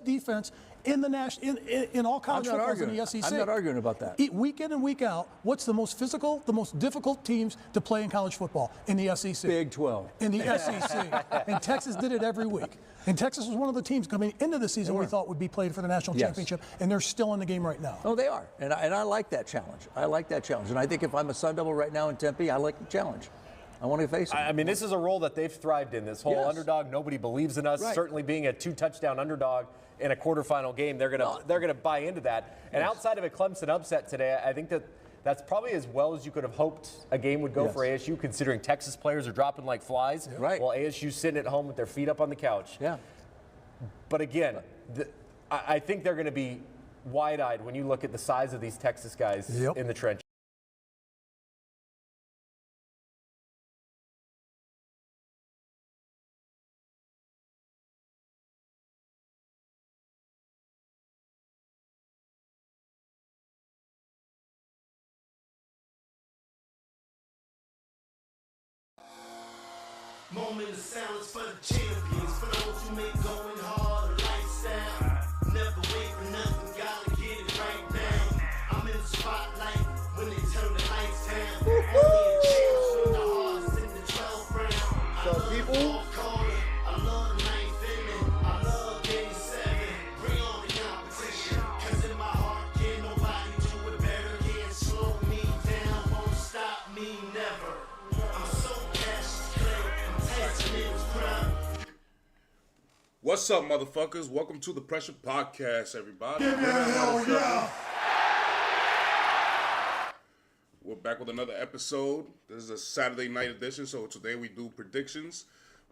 defense in the in all college football in the SEC. I'm not arguing about that. Week in and week out, what's the most physical, the most difficult teams to play in college football in the SEC? Big 12. In the SEC. And Texas did it every week. And Texas was one of the teams coming into the season we thought would be played for the national championship, and they're still in the game right now. Oh, they are. And I like that challenge. I like that challenge. And I think if I'm a Sun Devil right now in Tempe, I like the challenge. I want to face them. I mean, this is a role that they've thrived in, this whole underdog. Nobody believes in us. Right. Certainly being a 2-touchdown underdog in a quarterfinal game, they're gonna buy into that. And outside of a Clemson upset today, I think that's probably as well as you could have hoped a game would go for ASU, considering Texas players are dropping like flies. Right. While ASU's sitting at home with their feet up on the couch. Yeah. But again, I think they're going to be wide-eyed when you look at the size of these Texas guys in the trench. Moment of silence for the champions, for those who make going hard a lifestyle. Never wait for nothing, gotta get it right now. I'm in the spotlight when they turn the lights down. Only a champ swing the hearts in the 12th round. So people, I love the ninth inning, I love game 7. Bring on the competition, 'cause in my heart can't nobody do it better. Can't slow me down, won't stop me never. I'm so Cassius Clay, I'm Tyson Mills proud. What's up, motherfuckers? Welcome to the Pressure Podcast, everybody. We're back with another episode. This is a Saturday night edition, so today we do predictions,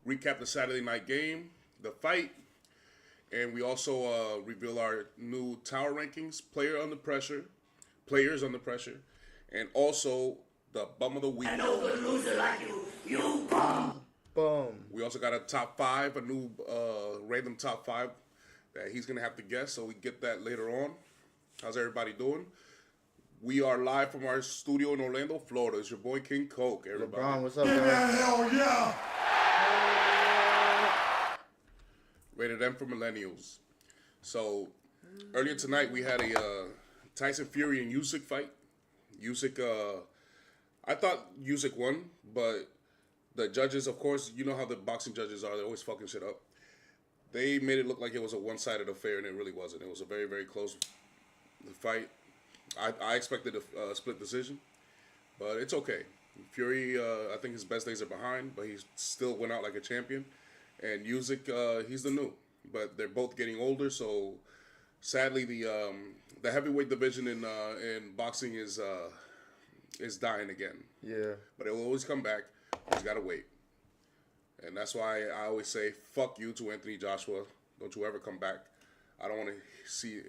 recap the Saturday night game, the fight, and we also reveal our new tower rankings, players under pressure, and also the bum of the week. I know the loser like you bum. boom. We also got a top 5, a new random top 5 that he's going to have to guess, so we get that later on. How's everybody doing? We are live from our studio in Orlando, Florida. It's your boy King Coke, everybody. LeBron, what's up, man? Hell yeah. Rated M for millennials. So, earlier tonight we had a Tyson Fury and Usyk fight. Usyk, I thought Usyk won, but the judges, of course, you know how the boxing judges are. They're always fucking shit up. They made it look like it was a one-sided affair, and it really wasn't. It was a very, very close fight. I expected a split decision, but it's okay. Fury, I think his best days are behind, but he still went out like a champion. And Usyk, he's the new. But they're both getting older, so sadly the heavyweight division in boxing is dying again. Yeah. But it will always come back. You just gotta wait. And that's why I always say, fuck you to Anthony Joshua. Don't you ever come back. I don't want to see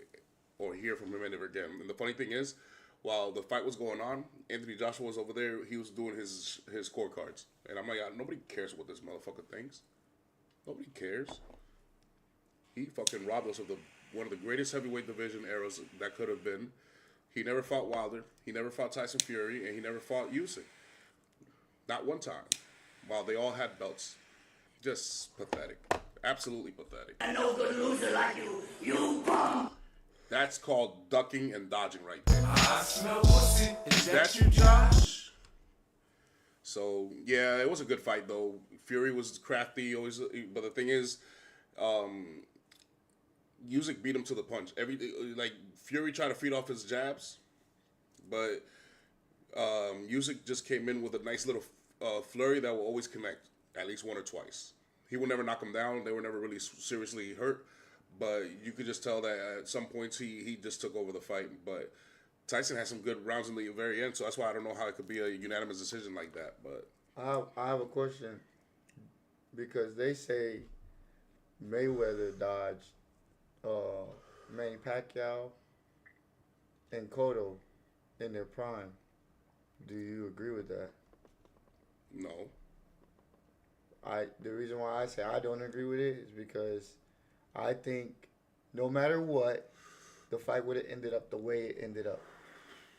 or hear from him ever again. And the funny thing is, while the fight was going on, Anthony Joshua was over there. He was doing his scorecards. And I'm like, nobody cares what this motherfucker thinks. Nobody cares. He fucking robbed us of one of the greatest heavyweight division eras that could have been. He never fought Wilder. He never fought Tyson Fury. And he never fought Usyk. Not one time. While they all had belts. Just pathetic. Absolutely pathetic. I know the loser like you bum. That's called ducking and dodging right there. I smell pussy. Is That you, Josh? So, yeah, it was a good fight, though. Fury was crafty, always, but the thing is, Usyk beat him to the punch. Fury tried to feed off his jabs, but Usyk just came in with a nice little flurry that will always connect at least one or twice. He will never knock him down. They were never really seriously hurt, but you could just tell that at some points he just took over the fight. But Tyson had some good rounds in the very end, so that's why I don't know how it could be a unanimous decision like that. But I have a question, because they say Mayweather dodged Manny Pacquiao and Cotto in their prime. Do you agree with that? no. The reason why I say I don't agree with it is because I think no matter what, the fight would have ended up the way it ended up.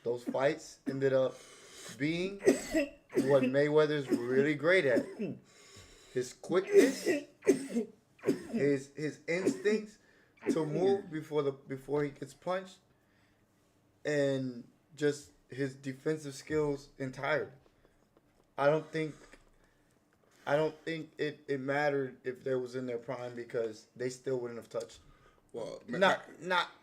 Those fights ended up being what Mayweather's really great at. His quickness, his instincts to move before he gets punched, and just his defensive skills entirely. I don't think it mattered if they was in their prime because they still wouldn't have touched him. Well,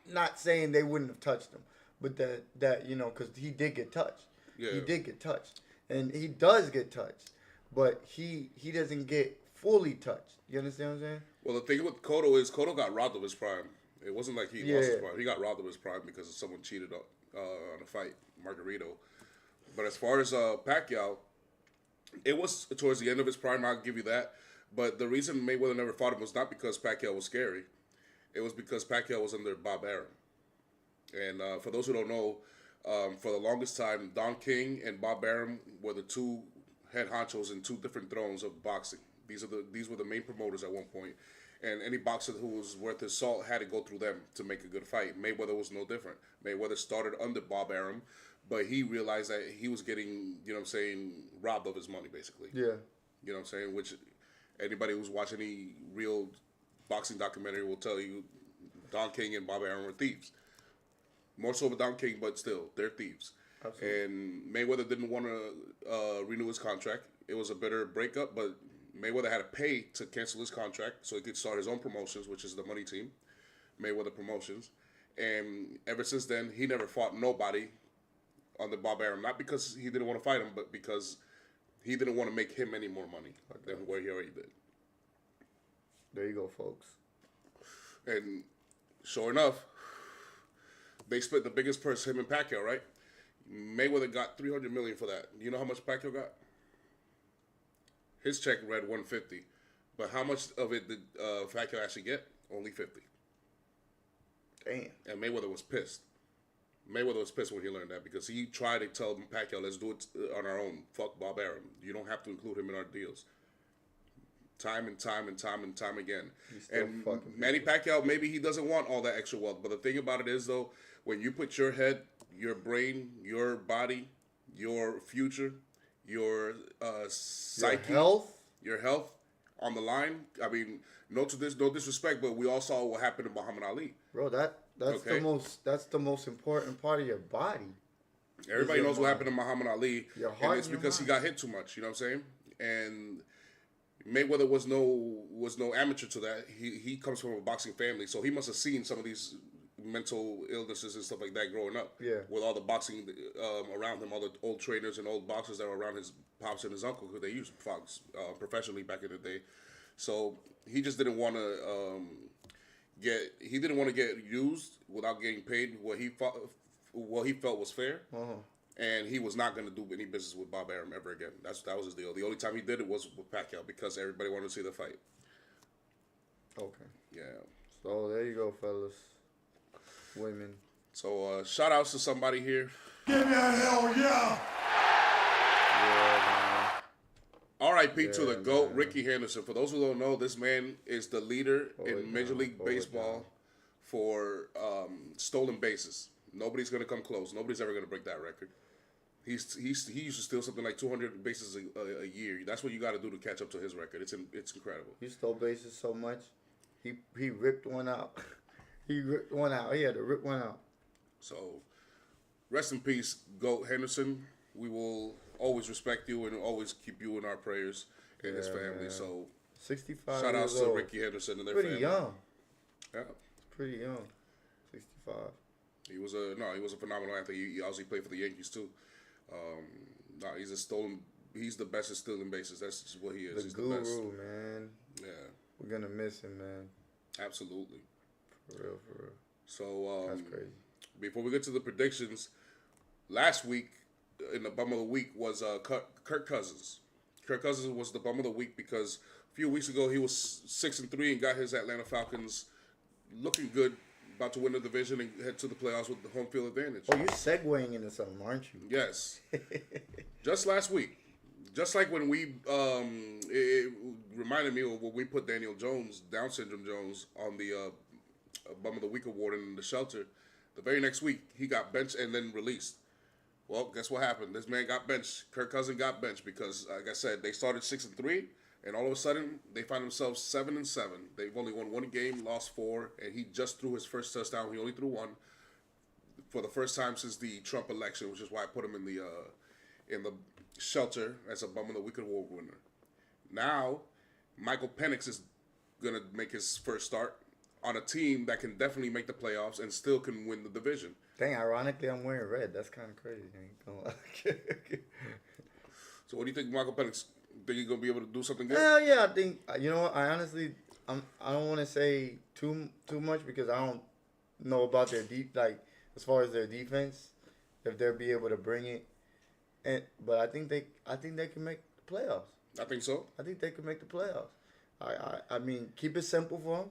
Not saying they wouldn't have touched him, but that because he did get touched. Yeah. He did get touched, and he does get touched, but he doesn't get fully touched. You understand what I'm saying? Well, the thing with Cotto is Cotto got robbed of his prime. It wasn't like he lost his prime. He got robbed of his prime because someone cheated on a fight, Margarito. But as far as Pacquiao, it was towards the end of his prime. I'll give you that. But the reason Mayweather never fought him was not because Pacquiao was scary. It was because Pacquiao was under Bob Arum. And for those who don't know, for the longest time, Don King and Bob Arum were the two head honchos in two different thrones of boxing. These were the main promoters at one point. And any boxer who was worth his salt had to go through them to make a good fight. Mayweather was no different. Mayweather started under Bob Arum, but he realized that he was getting, robbed of his money, basically. Yeah. You know what I'm saying? Which anybody who's watched any real boxing documentary will tell you Don King and Bob Arum were thieves. More so with Don King, but still, they're thieves. Absolutely. And Mayweather didn't want to renew his contract. It was a bitter breakup, but Mayweather had to pay to cancel his contract so he could start his own promotions, which is the Money Team, Mayweather Promotions. And ever since then, he never fought nobody under Bob Arum. Not because he didn't want to fight him, but because he didn't want to make him any more money than where he already did. There you go, folks. And sure enough, they split the biggest purse, him and Pacquiao, right? Mayweather got $300 million for that. You know how much Pacquiao got? His check read $150, but how much of it did Pacquiao actually get? Only $50. Damn. And Mayweather was pissed. Mayweather was pissed when he learned that because he tried to tell Pacquiao, let's do it on our own. Fuck Bob Arum. You don't have to include him in our deals. Time and time again. And Manny Pacquiao, maybe he doesn't want all that extra wealth. But the thing about it is, though, when you put your head, your brain, your body, your future, your psyche, your health on the line. I mean, no disrespect, but we all saw what happened to Muhammad Ali. Bro, that's the most important part of your body. Everybody knows what happened to Muhammad Ali, your heart and it's because he got hit too much. You know what I'm saying? And Mayweather was no amateur to that. He comes from a boxing family, so he must have seen some of these mental illnesses and stuff like that growing up. Yeah. With all the boxing around him, all the old trainers and old boxers that were around his pops and his uncle, because they used to box professionally back in the day. So he just didn't want to get used without getting paid what he felt was fair. Uh-huh. And he was not going to do any business with Bob Arum ever again. That was his deal. The only time he did it was with Pacquiao because everybody wanted to see the fight. Okay. Yeah. So there you go, fellas. Women. So shout outs to somebody here. Give me a hell yeah! R.I.P. to the GOAT, Ricky Henderson. For those who don't know, this man is the leader in Major League Baseball for stolen bases. Nobody's going to come close. Nobody's ever going to break that record. He used to steal something like 200 bases a year. That's what you got to do to catch up to his record. It's incredible. He stole bases so much, he ripped one out. He ripped one out. He had to rip one out. So, rest in peace, GOAT Henderson. We will always respect you and always keep you in our prayers and his family. Man. So, 65 shout outs years to old. Ricky Henderson and their Pretty family. young. Yeah. Pretty young. 65. He was a phenomenal athlete. He obviously played for the Yankees too. He's the best at stealing bases. That's just what he is. He's guru, the best. Man. Yeah. We're gonna miss him, man. Absolutely. For real. So that's crazy. Before we get to the predictions, last week in the bum of the week was Kirk Cousins. Kirk Cousins was the bum of the week because a few weeks ago he was 6-3 and got his Atlanta Falcons looking good, about to win the division and head to the playoffs with the home field advantage. Oh, you're segueing into something, aren't you? Yes. Just last week. Just like when it reminded me of when we put Daniel Jones, Down syndrome Jones, on the Bum of the Week award in the shelter. The very next week, he got benched and then released. Well, guess what happened? This man got benched. Kirk Cousins got benched because, like I said, they started 6-3. And all of a sudden, they find themselves 7-7. They've only won one game, lost 4, and he just threw his first touchdown. He only threw 1 for the first time since the Trump election, which is why I put him in the shelter as a Bum of the Week award winner. Now, Michael Penix is gonna make his first start on a team that can definitely make the playoffs and still can win the division. Dang, ironically, I'm wearing red. That's kind of crazy. I ain't gonna lie. So, what do you think, Michael Penix? Think he's gonna be able to do something good? Hell yeah, I think you know what. I honestly, I don't want to say too much because I don't know about their as far as their defense, if they'll be able to bring it. But I think they can make the playoffs. I think so. I think they can make the playoffs. I mean, keep it simple for them.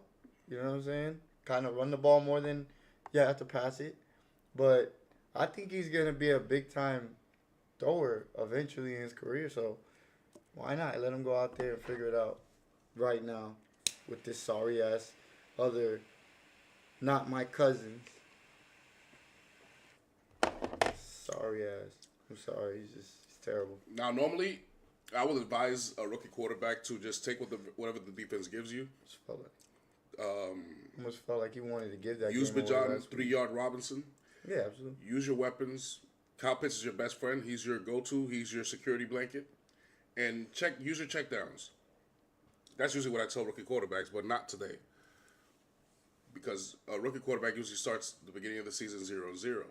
You know what I'm saying? Kind of run the ball more than you have to pass it. But I think he's gonna be a big time thrower eventually in his career. So why not let him go out there and figure it out right now with this sorry ass other, not my cousins. Sorry ass. I'm sorry. He's terrible. Now, normally, I would advise a rookie quarterback to just take whatever the defense gives you. Almost felt like he wanted to give that. Use game away Bajan, last week. 3-yard Robinson. Yeah, absolutely. Use your weapons. Kyle Pitts is your best friend. He's your go-to. He's your security blanket. And use your checkdowns. That's usually what I tell rookie quarterbacks, but not today. Because a rookie quarterback usually starts the beginning of the season 0-0.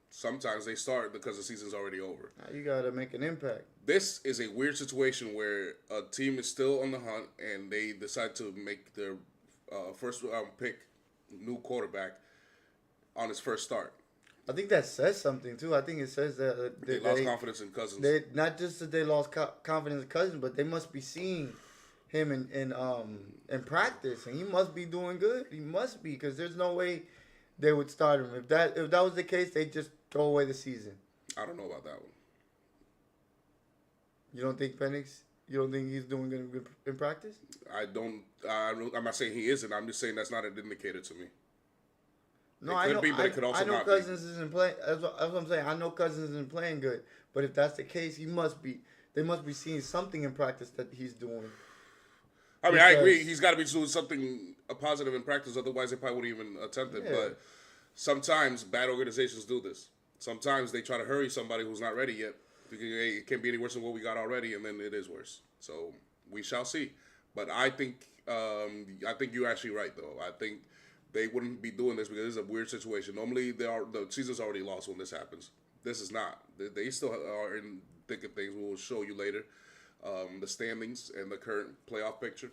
Sometimes they start because the season's already over. Now you got to make an impact. This is a weird situation where a team is still on the hunt and they decide to make their first round pick new quarterback on his first start. I think that says something too. I think it says that They lost confidence in Cousins. They not just that they lost confidence in Cousins, but they must be seeing him in practice, and he must be doing good. He must be, because there's no way they would start him. If that was the case, they'd just throw away the season. I don't know about that one. You don't think Penix? You don't think he's doing good in practice? I'm not saying he isn't. I'm just saying that's not an indicator to me. No, It I could know. be, but it could also I know not be. Cousins isn't playing. That's what I'm saying. I know Cousins isn't playing good, but if that's the case, he must be. They must be seeing something in practice that he's doing. I mean, I agree. He's got to be doing something positive in practice. Otherwise, they probably wouldn't even attempt it. Yeah. But sometimes bad organizations do this. Sometimes they try to hurry somebody who's not ready yet. Thinking, hey, it can't be any worse than what we got already, and then it is worse. So we shall see. But I think you're actually right, though. I think they wouldn't be doing this because this is a weird situation. Normally, the season's already lost when this happens. This is not. They still are in thick of things. We will show you later the standings and the current playoff picture.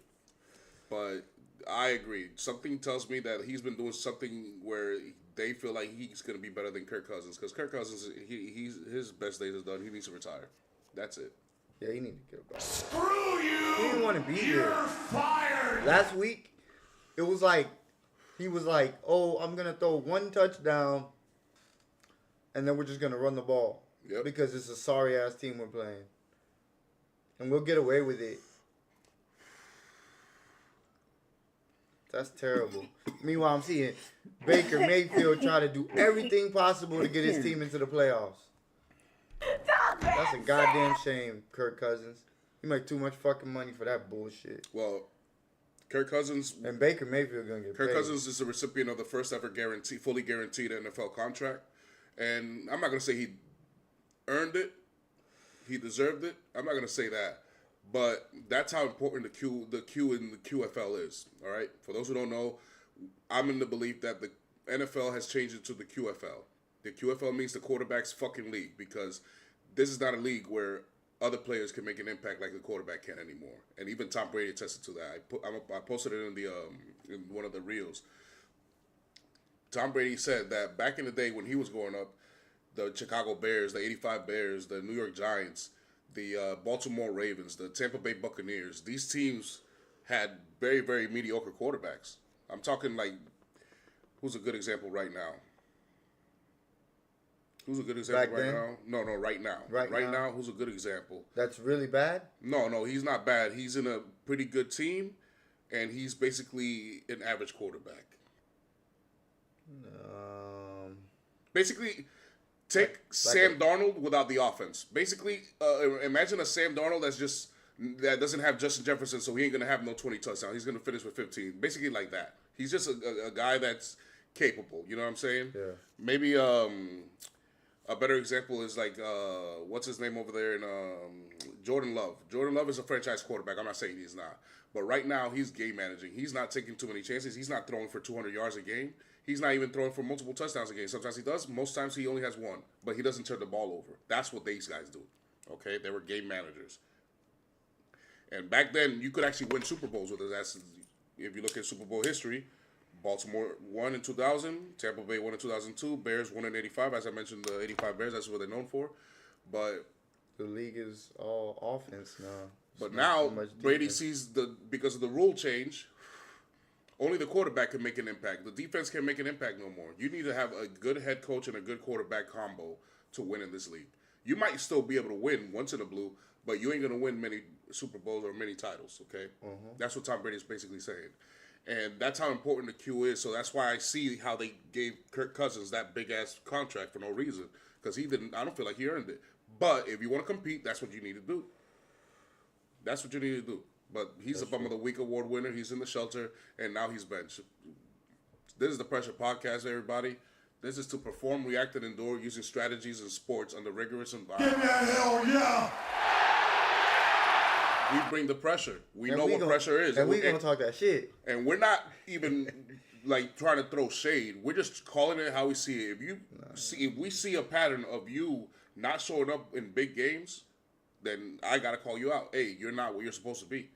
But I agree. Something tells me that he's been doing something where they feel like he's going to be better than Kirk Cousins. Because Kirk Cousins, his best days is done. He needs to retire. That's it. Yeah, he need to get back. Screw you! He didn't want to be You're here. fired! Last week, it was like, he was like, oh, I'm going to throw one touchdown, and then we're just going to run the ball. Yep. Because it's a sorry-ass team we're playing. And we'll get away with it. That's terrible. Meanwhile, I'm seeing Baker Mayfield try to do everything possible to get his team into the playoffs. That's a goddamn shame, Kirk Cousins. You make too much fucking money for that bullshit. Well, Kirk Cousins And Baker Mayfield gonna get Kirk paid. Cousins is the recipient of the first ever fully guaranteed NFL contract. And I'm not going to say he earned it. He deserved it. I'm not going to say that. But that's how important the Q in the QFL is. All right? For those who don't know, I'm in the belief that the NFL has changed it to the QFL. The QFL means the quarterback's fucking league, because this is not a league where other players can make an impact like the quarterback can anymore. And even Tom Brady attested to that. I posted it in one of the reels. Tom Brady said that back in the day when he was growing up, the Chicago Bears, the 85 Bears, the New York Giants, the Baltimore Ravens, the Tampa Bay Buccaneers, these teams had very, very mediocre quarterbacks. I'm talking like, who's a good example right now? Who's a good example Back right then? now? No, right now. Right now? now, who's a good example? That's really bad? No, he's not bad. He's in a pretty good team, and he's basically an average quarterback. Basically, take Sam Darnold without the offense. Basically, imagine a Sam Darnold that's just that doesn't have Justin Jefferson, so he ain't gonna have no 20 touchdowns. He's gonna finish with 15, basically like that. He's just a guy that's capable. You know what I'm saying? Yeah. Maybe a better example is like what's his name over there in Jordan Love. Jordan Love is a franchise quarterback. I'm not saying he's not, but right now he's game managing. He's not taking too many chances. He's not throwing for 200 yards a game. He's not even throwing for multiple touchdowns a game. Sometimes he does. Most times he only has one, but he doesn't turn the ball over. That's what these guys do. Okay, they were game managers. And back then, you could actually win Super Bowls with us. That's, if you look at Super Bowl history, Baltimore won in 2000, Tampa Bay won in 2002, Bears won in 85. As I mentioned, the 85 Bears, that's what they're known for. But The league is all offense now. But It's now not so much Brady defense. sees because of the rule change, only the quarterback can make an impact. The defense can't make an impact no more. You need to have a good head coach and a good quarterback combo to win in this league. You might still be able to win once in a blue, but you ain't gonna win many Super Bowls or many titles. Okay, That's what Tom Brady is basically saying, and that's how important the Q is. So that's why I see how they gave Kirk Cousins that big ass contract for no reason, because he didn't. I don't feel like he earned it. But if you want to compete, that's what you need to do. That's what you need to do. But he's a Bum of the Week award winner. He's in the shelter, and now he's benched. This is the Pressure Podcast, everybody. This is to perform, react, and endure using strategies and sports under rigorous environment. Hell yeah! We bring the pressure. We And know we what gonna- pressure is. And we gonna talk that shit. And we're not even like trying to throw shade. We're just calling it how we see it. If we see a pattern of you not showing up in big games, then I gotta call you out. Hey, you're not what you're supposed to be.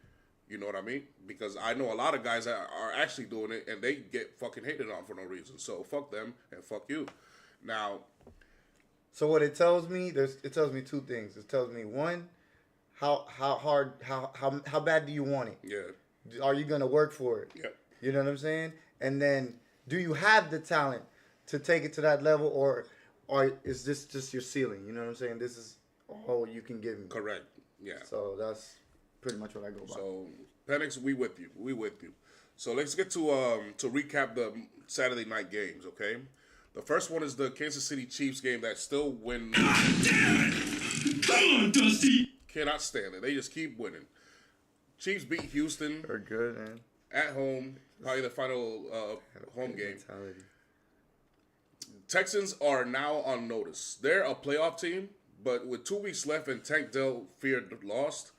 You know what I mean? Because I know a lot of guys that are actually doing it and they get fucking hated on for no reason. So fuck them and fuck you. Now, So what it tells me, it tells me two things. It tells me one, how bad do you want it? yeah, Are you gonna work for it? yeah. You know what I'm saying? And then, do you have the talent to take it to that level, or is this just your ceiling? You know what I'm saying? This is all you can give me. Correct. Yeah. So that's pretty much what I go by. So, Penix, we with you. We with you. So let's get to recap the Saturday night games, okay? The first one is the Kansas City Chiefs game that still win. God damn it! Come on, Dusty! Cannot stand it. They just keep winning. Chiefs beat Houston They're good, man. at home, probably the final home game. Mentality. Texans are now on notice. They're a playoff team, but with 2 weeks left and Tank Dell feared lost,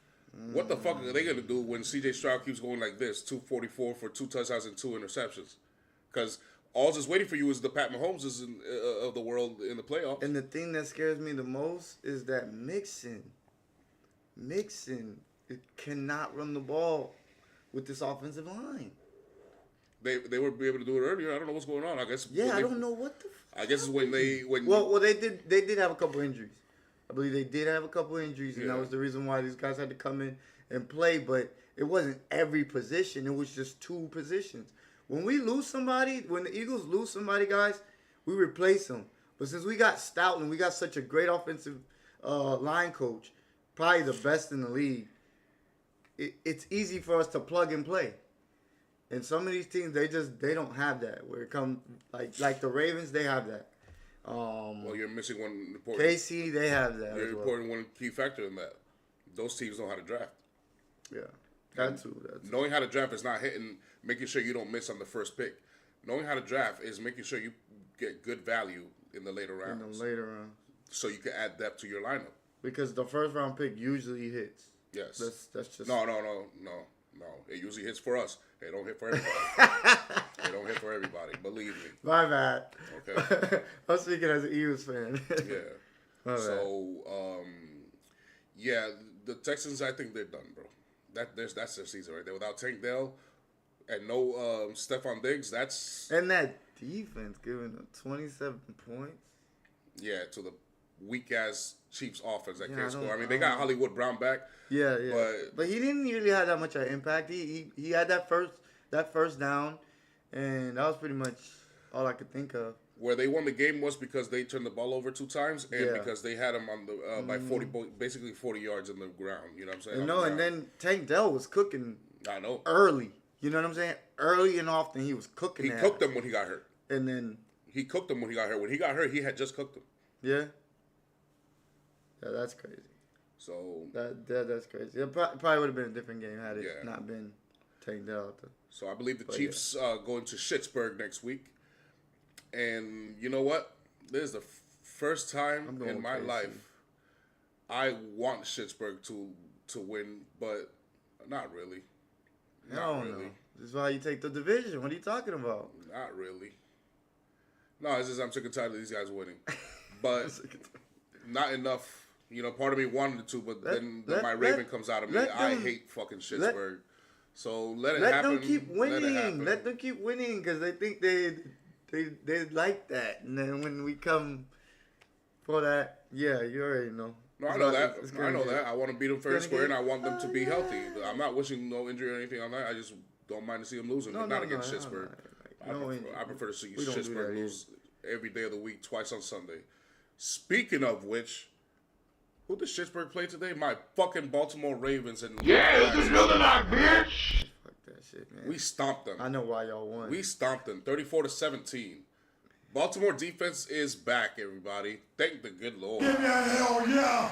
what the fuck are they going to do when C.J. Stroud keeps going like this, 244 for 2 touchdowns and 2 interceptions? Because all that's waiting for you is the Pat Mahomes of the world in the playoffs. And the thing that scares me the most is that Mixon, it cannot run the ball with this offensive line. They were able to do it earlier. I don't know what's going on. I guess. Yeah, I don't know what the. I guess it's when Well, they did have a couple injuries. I believe they did have a couple injuries, and Yeah. that was the reason why these guys had to come in and play. But it wasn't every position; it was just 2 positions. When we lose somebody, when the Eagles lose somebody, guys, we replace them. But since we got Stoutland, we got such a great offensive line coach, probably the best in the league. It's easy for us to plug and play. And some of these teams, they don't have that. Where it comes like the Ravens, they have that. well, you're missing one important. KC, they have that. You're As well. important one key factor in that. Those teams know how to draft. Yeah, that too. That's Knowing how to draft is not making sure you don't miss on the first pick. Knowing how to draft is making sure you get good value in the later in rounds, the later round. so you can add depth to your lineup. Because the first round pick usually hits. Yes. That's just No. It usually hits for us. It don't hit for everybody. It don't hit for everybody. Believe me. My bad. Okay. I'm speaking as an Eagles fan. Yeah. My bad. So, yeah, the Texans, I think they're done, bro. That's their season right there. Without Tank Dell and no Stephon Diggs, that's And that defense giving them 27 points. to the weak ass Chiefs offense that Yeah, can't I don't- score. I mean, they got Hollywood Brown back. Yeah. But- But he didn't really have that much of an impact. He had that first down, and that was pretty much all I could think of. Where they won the game was because they turned the ball over 2 times and Yeah. because they had him on the by 40, basically 40 yards in the ground. You know what I'm saying? You On know, the and ground. then Tank Dell was cooking I know early. You know what I'm saying? Early and often he was cooking. he that. cooked them when he got hurt. And then He cooked them when he got hurt. When he got hurt, he had just cooked them. yeah, that's crazy. So That's crazy. It probably would have been a different game had it Yeah. not been taken out. I believe the Chiefs going to Pittsburgh next week. And you know what? This is the first time going in my crazy. life I want Pittsburgh to win, but not really. I don't know. This is why you take the division. What are you talking about? Not really. No, it's just I'm sick and tired of these guys winning. But not enough. You know, part of me wanted to, but then my Raven comes out of me. I hate fucking Pittsburgh. So let it happen. Let them keep winning. Let Them keep winning because they think they like that. And then when we come for that, yeah, you already know. No, I know that. I want to beat them fair and square, and I want them to be healthy. I'm not wishing no injury or anything on that. I just don't mind to see them losing, but not against Pittsburgh. I prefer to see Pittsburgh lose every day of the week, twice on Sunday. Speaking of which, who did Pittsburgh play today? My fucking Baltimore Ravens. And Yeah, it's another knock, bitch. Fuck that shit, man. we stomped them. I know why y'all won. We stomped them, 34-17. Baltimore defense is back, everybody. Thank the good Lord. Hell yeah.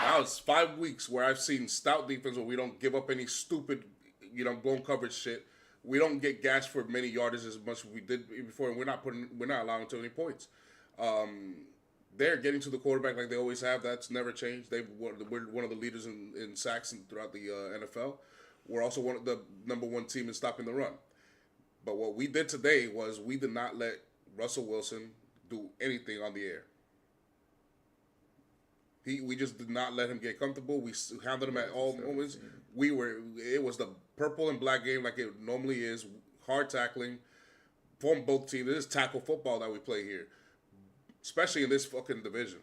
Now it's 5 weeks where I've seen stout defense where we don't give up any stupid, blown coverage shit. We don't get gashed for many yardages as much as we did before, and we're not allowing too many points. They're getting to the quarterback like they always have. That's never changed. We're one of the leaders in sacks throughout the NFL. We're also one of the number one team in stopping the run. But what we did today was we did not let Russell Wilson do anything on the air. We just did not let him get comfortable. We handled him at all moments. It was the purple and black game like it normally is. Hard tackling from both teams. It is tackle football that we play here, especially in this fucking division.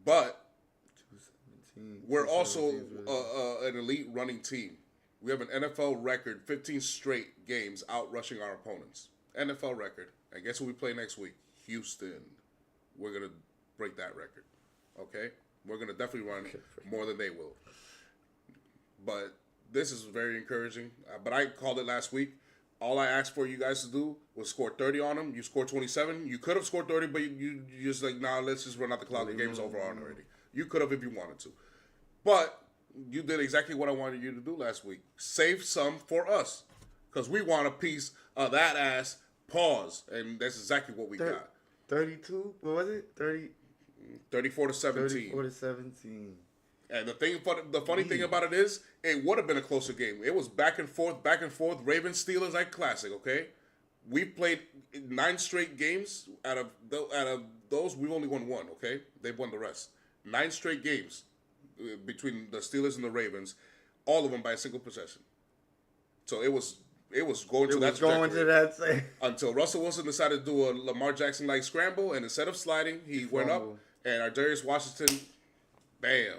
But we're also an elite running team. We have an NFL record, 15 straight games out rushing our opponents. NFL record. And guess who we play next week? Houston. We're going to break that record. Okay? We're going to definitely run more than they will. But this is very encouraging. But I called it last week. All I asked for you guys to do was score 30 on them. You scored 27. You could have scored 30, but you just like, nah, let's just run out the clock. The game's over on already. You could have if you wanted to. But you did exactly what I wanted you to do last week. Save some for us. Because we want a piece of that ass pause. And that's exactly what we got. 32? What was it? 34-17. 34-17. And the funny thing about it is, it would have been a closer game. It was back and forth. Ravens Steelers like classic. Okay, we played 9 straight games. Out of those, we've only won 1. Okay, they've won the rest. 9 straight games between the Steelers and the Ravens, all of them by a single possession. So it was going to that trajectory until Russell Wilson decided to do a Lamar Jackson like scramble, and instead of sliding, he went up, and our Darius Washington, bam.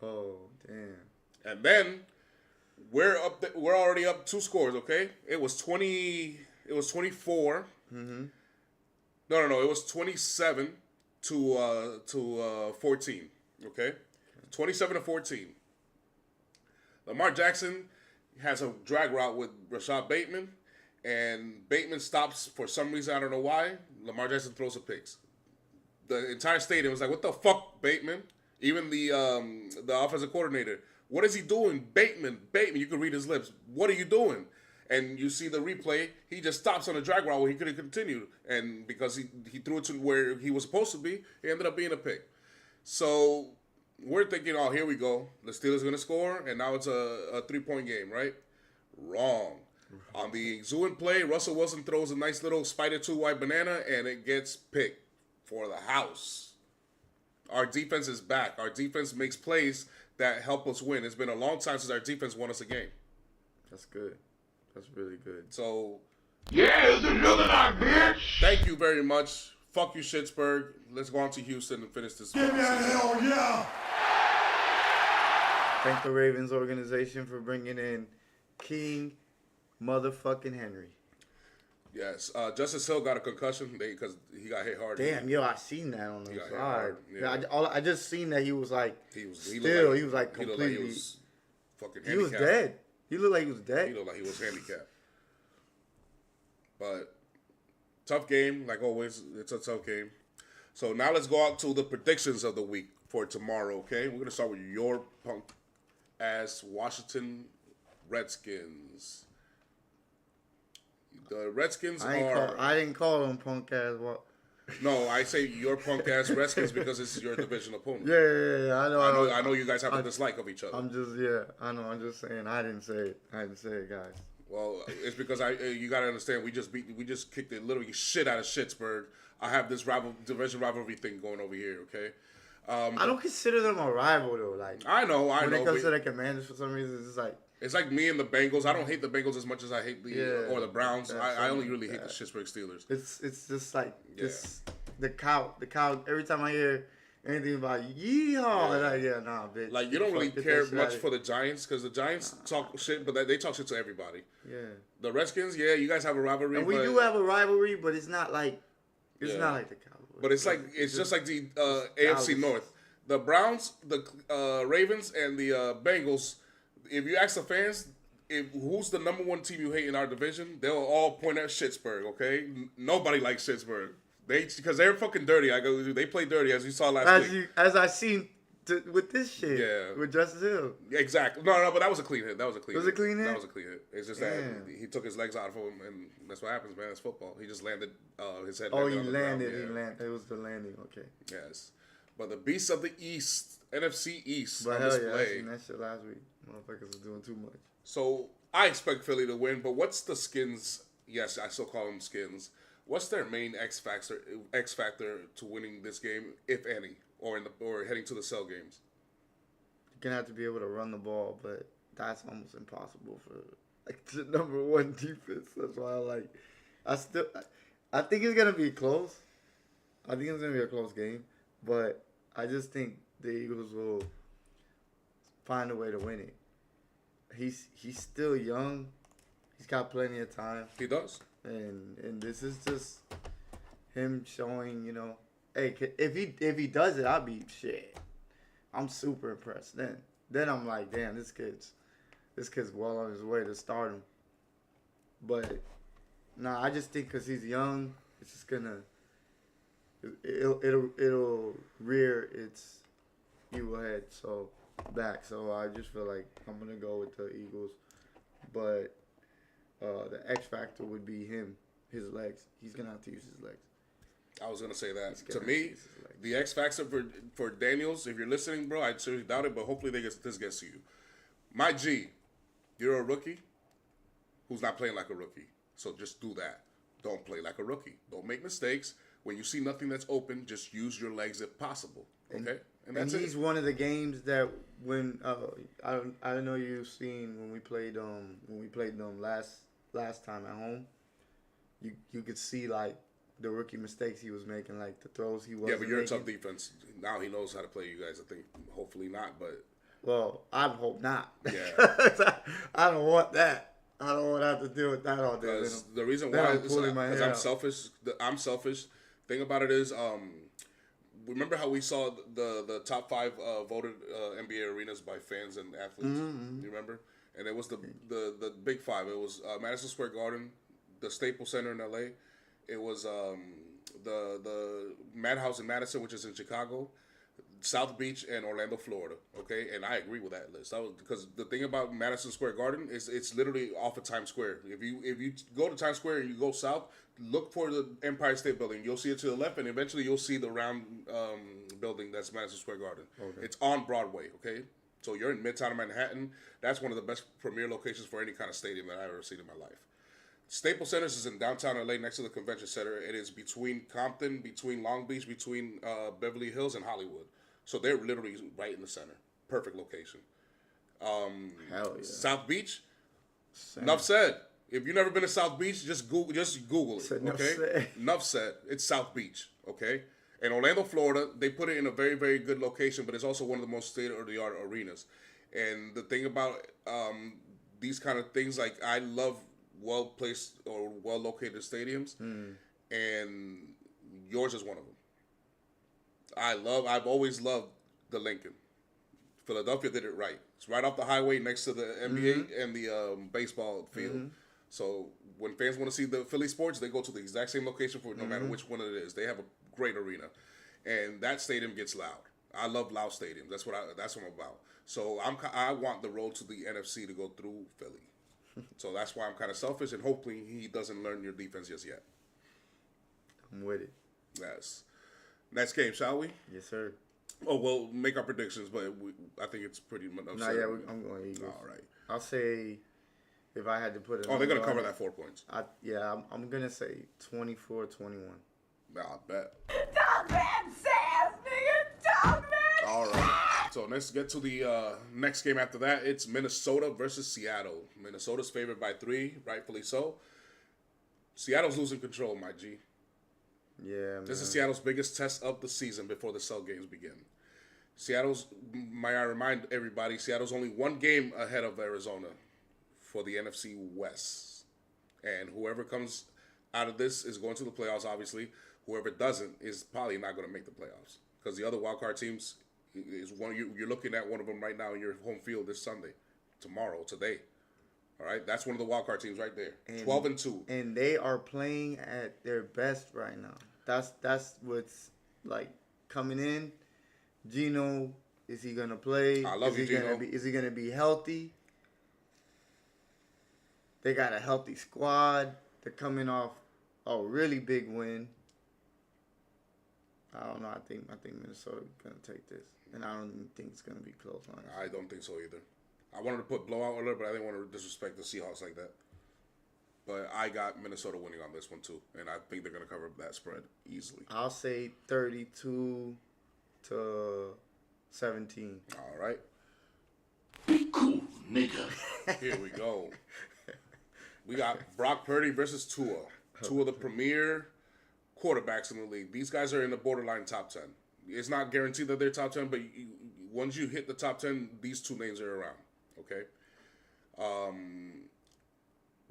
Oh, damn. And then we're already up 2 scores, okay? It was 24. Mm-hmm. No, it was 27 to 14, okay? 27-14. Lamar Jackson has a drag route with Rashad Bateman, and Bateman stops for some reason, I don't know why. Lamar Jackson throws a pick. The entire stadium was like, what the fuck, Bateman? Even the offensive coordinator, what is he doing? Bateman, you can read his lips. What are you doing? And you see the replay, he just stops on a drag route where he could have continued. And because he threw it to where he was supposed to be, it ended up being a pick. So we're thinking, oh, here we go. The Steelers are going to score, and now it's a 3-point game, right? Wrong. On the ensuing play, Russell Wilson throws a nice little spider 2-wide banana, and it gets picked for the house. Our defense is back. Our defense makes plays that help us win. It's been a long time since our defense won us a game. That's good. That's really good. So, Yeah, it's another knock, bitch. thank you very much. Fuck you, Pittsburgh. Let's go on to Houston and finish this. Hell yeah. Thank the Ravens organization for bringing in King motherfucking Henry. Yes. Justice Hill got a concussion because he got hit hard. Damn, yo, I seen that on the got hit side. hard, yeah. I just seen that he was like, He he was like He completely, was fucking he was handicapped. dead. He looked like he was He dead. looked like he was handicapped. But tough game, like always. It's a tough game. So now let's go out to the predictions of the week. for tomorrow, okay? We're going to start with your punk-ass Washington Redskins. The Redskins I didn't call them punk ass. What? No, I say your punk-ass Redskins because this is your division opponent. Yeah. I know. I know you guys have a dislike of each other. I'm just I know. I'm just saying. I didn't say it, guys. Well, it's because you got to understand, we just kicked the literally shit out of Schittsburg. I have this division rivalry thing going over here, okay? I don't consider them a rival though. Like I know. When it comes to the Commanders, for some reason, it's like me and the Bengals. I don't hate the Bengals as much as I hate or the Browns. I only really hate the Pittsburgh Steelers. It's just like this the cow. Every time I hear anything about yeehaw, nah, bitch. Like you don't really care much for the Giants because the Giants talk shit, but they talk shit to everybody. Yeah. The Redskins, you guys have a rivalry. And we do have a rivalry, but it's not like not like the Cowboys. But it's just like the AFC North. The Browns, the Ravens, and the Bengals. If you ask the fans, who's the number one team you hate in our division, they'll all point at Schittsburg. Okay, nobody likes Schittsburg. Because they're fucking dirty. They play dirty, as you saw last week. As I seen with this shit. Yeah. With Justice Hill. Exactly. No, but that was a clean hit. Was it a clean hit? That was a clean hit. It's just that he took his legs out of him, and that's what happens, man. It's football. He just landed his head. Oh, he on the landed. ground. He landed. It was the landing. Okay. Yes. But the Beasts of the East, NFC East, but on hell display. I seen that shit last week. Motherfuckers was doing too much. So I expect Philly to win, but what's the Skins? Yes, I still call them Skins. What's their main X factor to winning this game, if any, or heading to the cell games? You're gonna have to be able to run the ball, but that's almost impossible for the number one defense. That's why I think it's gonna be close. I think it's gonna be a close game, but I just think the Eagles will find a way to win it. He's still young. He's got plenty of time. He does. And this is just him showing, hey, if he does it, I'll be shit. I'm super impressed. Then I'm like, damn, this kid's well on his way to stardom. But I just think because he's young, it's just it'll rear its evil head back. So I just feel like I'm gonna go with the Eagles, but the X factor would be his legs. He's gonna have to use his legs. I was gonna say that. To me, the X factor for Daniels, if you're listening, bro, I seriously doubt it, but hopefully this gets to you. My G, you're a rookie who's not playing like a rookie, so just do that. Don't play like a rookie. Don't make mistakes. When you see nothing that's open, just use your legs if possible. Okay, and he's one of the games that when I don't know you've seen when we played them last time at home. You could see like the rookie mistakes he was making, like the throws he was. Yeah, but you're a tough defense. Now he knows how to play you guys. I think hopefully not, but well, I hope not. Yeah, I don't want that. I don't want to have to deal with that all day. Because the reason why is because I'm selfish. I'm selfish. Thing about it is, remember how we saw the top 5 voted NBA arenas by fans and athletes? Mm-hmm. You remember? And it was the big 5. It was Madison Square Garden, the Staples Center in LA. It was the Madhouse in Madison, which is in Chicago, South Beach, and Orlando, Florida. Okay, and I agree with that list. Because the thing about Madison Square Garden is it's literally off of Times Square. If you go to Times Square and you go south, look for the Empire State Building. You'll see it to the left, and eventually you'll see the round building that's Madison Square Garden. Okay. It's on Broadway. Okay, so you're in Midtown Manhattan. That's one of the best premier locations for any kind of stadium that I've ever seen in my life. Staples Center is in downtown LA next to the convention center. It is between Compton, between Long Beach, between Beverly Hills and Hollywood. So they're literally right in the center. Perfect location. Hell yeah. South Beach, enough said. If you've never been to South Beach, just Google it. Okay? Enough said. It's South Beach. Okay? In Orlando, Florida, they put it in a very, very good location, but it's also one of the most state-of-the-art arenas. And the thing about these kind of things, like I love well-placed or well-located stadiums, and yours is one of them. I've always loved the Lincoln. Philadelphia did it right. It's right off the highway next to the NBA and the baseball field. So when fans want to see the Philly sports, they go to the exact same location for no matter which one it is. They have a great arena. And that stadium gets loud. I love loud stadiums. That's what I'm about. So I want the road to the NFC to go through Philly. So that's why I'm kind of selfish, and hopefully he doesn't learn your defense just yet. I'm with it. Yes. Next game, shall we? Yes, sir. Oh, we'll make our predictions, but I think it's pretty much. I'm going Eagles. All right. I'll say, if I had to put it. Oh, they're gonna cover that 4 points. I'm gonna say 24-21. I bet. Dog man says, nigga, dog man. All right. So let's get to the next game after that. It's Minnesota versus Seattle. Minnesota's favored by 3, rightfully so. Seattle's losing control, my G. Yeah, man. This is Seattle's biggest test of the season before the cell games begin. May I remind everybody, Seattle's only 1 game ahead of Arizona for the NFC West. And whoever comes out of this is going to the playoffs, obviously. Whoever doesn't is probably not going to make the playoffs. Because the other wildcard teams, you're looking at one of them right now in your home field this Sunday, today. All right? That's one of the wildcard teams right there. 12-2. And they are playing at their best right now. That's what's like coming in. Gino, is he gonna play? I love you, Gino. Is he gonna be healthy? They got a healthy squad. They're coming off a really big win. I don't know. I think Minnesota gonna take this, and I don't even think it's gonna be close. Honestly. I don't think so either. I wanted to put blowout alert, but I didn't want to disrespect the Seahawks like that. But I got Minnesota winning on this one too, and I think they're gonna cover that spread easily. I'll say 32-17. All right. Be cool, nigga. Here we go. We got Brock Purdy versus Tua. Two of the premier quarterbacks in the league. These guys are in the borderline top 10. It's not guaranteed that they're top 10, but once you hit the top 10, these two names are around. Okay?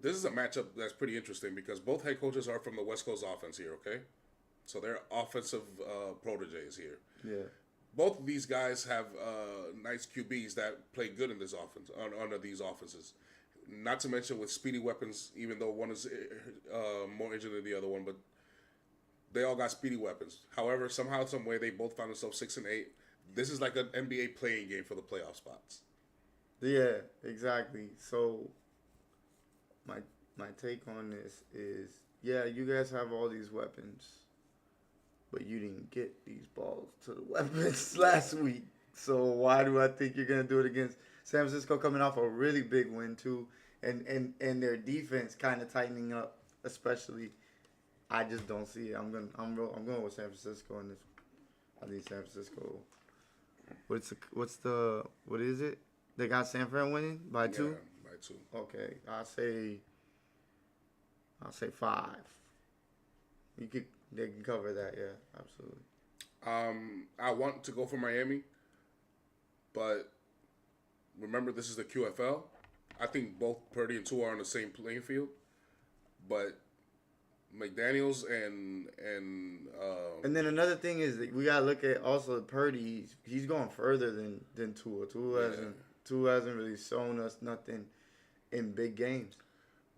This is a matchup that's pretty interesting because both head coaches are from the West Coast offense here, okay? So they're offensive proteges here. Yeah. Both of these guys have nice QBs that play good in this offense, under these offenses. Not to mention with speedy weapons, even though one is more injured than the other one, but they all got speedy weapons. However, somehow, some way, they both found themselves 6-8. This is like an NBA playing game for the playoff spots. Yeah, exactly. So my take on this is, yeah, you guys have all these weapons, but you didn't get these balls to the weapons last week. So why do I think you're gonna do it against San Francisco, coming off a really big win too, and their defense kind of tightening up, especially. I just don't see it. I'm going with San Francisco in this. I think San Francisco. What is it? They got San Fran winning by 2? Yeah, by 2. Okay, I'll say 5. They can cover that, yeah, absolutely. I want to go for Miami, but remember this is the QFL. I think both Purdy and Tua are on the same playing field, but McDaniels and then another thing is that we gotta look at also Purdy. He's going further than Tua. Tua hasn't really shown us nothing in big games.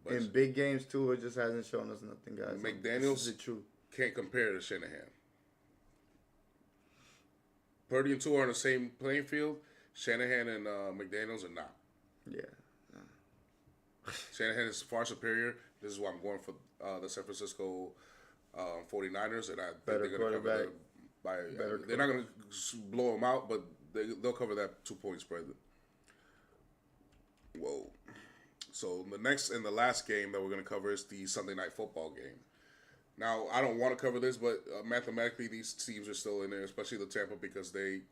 But in big games, Tua just hasn't shown us nothing, guys. McDaniels This is the truth. Can't compare to Shanahan. Purdy and Tua are on the same playing field. Shanahan and McDaniels are not. Yeah. Shanahan is far superior. This is why I'm going for the San Francisco 49ers, and I think Better they're going to cover quarterback. they're not going to blow them out, but they'll cover that 2-point spread. Whoa. So the next and the last game that we're going to cover is the Sunday Night Football game. Now, I don't want to cover this, but mathematically these teams are still in there, especially the Tampa, because they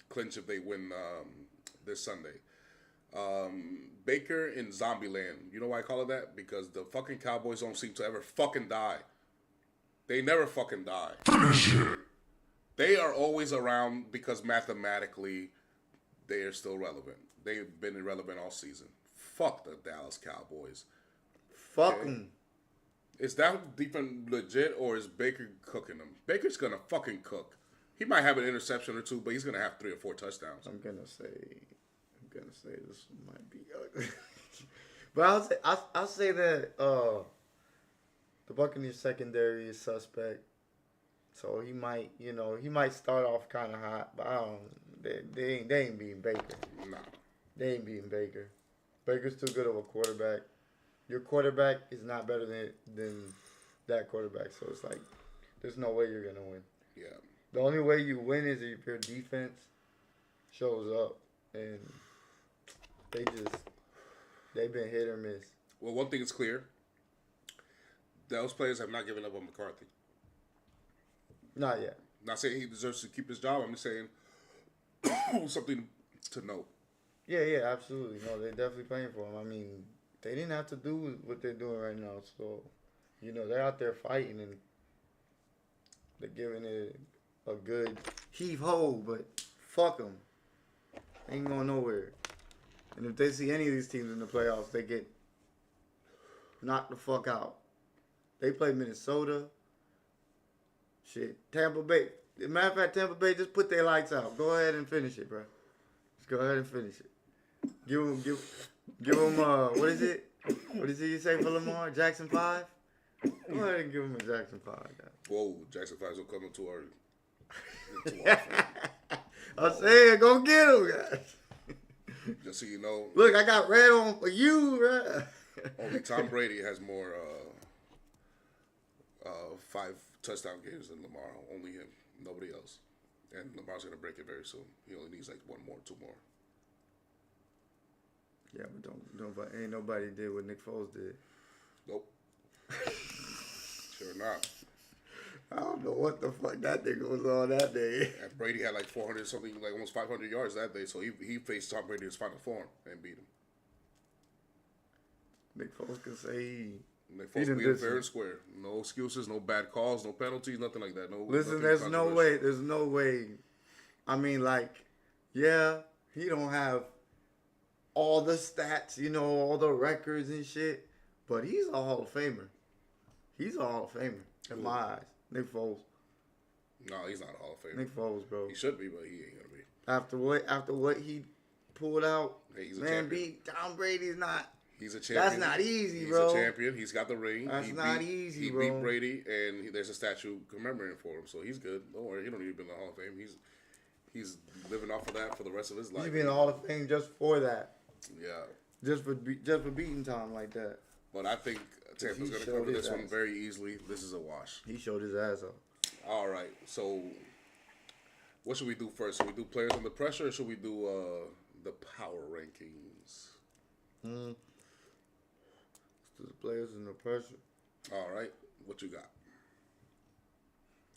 clinch if they win this Sunday. Baker in Zombieland. You know why I call it that? Because the fucking Cowboys don't seem to ever fucking die. They never fucking die. They are always around because mathematically they are still relevant. They've been irrelevant all season. Fuck the Dallas Cowboys. Fuck them. Is that defense legit, or is Baker cooking them? Baker's gonna fucking cook. He might have an interception or 2, but he's gonna have 3 or 4 touchdowns. I'm gonna say this might be ugly, but I'll say that the Buccaneers secondary is suspect. So he might, he might start off kind of hot, but I don't. They ain't beating Baker. Nah. They ain't beating Baker. Baker's too good of a quarterback. Your quarterback is not better than that quarterback. So it's like, there's no way you're gonna win. Yeah. The only way you win is if your defense shows up, and they've been hit or miss. Well, one thing is clear. Those players have not given up on McCarthy. Not yet. Not saying he deserves to keep his job. I'm just saying something to note. Yeah, absolutely. No, they're definitely playing for him. I mean, they didn't have to do what they're doing right now. So, they're out there fighting and they're giving it a good heave-ho, but fuck them. Ain't going nowhere. And if they see any of these teams in the playoffs, they get knocked the fuck out. They play Minnesota. Shit. Tampa Bay. As a matter of fact, Tampa Bay just put their lights out. Go ahead and finish it, bro. Just go ahead and finish it. Give them, what is it? What is it you say for Lamar? Jackson 5? Go ahead and give him a Jackson 5, guys. Whoa, Jackson 5's don't come in too early. Too often. I'm saying, go get him, guys. Just so you know. Look, I got red on for you, bro. Only Tom Brady has more 5 touchdown games than Lamar. Only him. Nobody else. And Lamar's going to break it very soon. He only needs like 1 more, 2 more. Yeah, but ain't nobody did what Nick Foles did. Nope. Sure not. I don't know what the fuck that nigga was on that day. And Brady had like 400 something, like almost 500 yards that day. So he faced Tom Brady in his final form and beat him. Nick Foles can say Nick Foles beat him fair and square. No excuses, no bad calls, no penalties, nothing like that. No. Listen, there's no way. There's no way. I mean, like, yeah, he don't have all the stats, all the records and shit, but he's a Hall of Famer. He's a Hall of Famer in my eyes. Nick Foles. No, he's not a Hall of Famer. Nick Foles, bro. He should be, but he ain't gonna be. After what he pulled out, hey, he's a man, champion. beat Tom Brady's not. He's a champion. That's not easy, bro. He's a champion. He's got the ring. That's not easy, bro. He beat Brady, and there's a statue commemorating for him, so he's good. Don't worry, he don't need to be in the Hall of Fame. He's living off of that for the rest of his life. He's been in the Hall of Fame just for that. Yeah. Just for beating Tom like that. But I think Tampa's going to cover this one very easily. This is a wash. He showed his ass up. All right. So, what should we do first? Should we do players under pressure, or should we do the power rankings? Let's do the players under pressure. All right. What you got?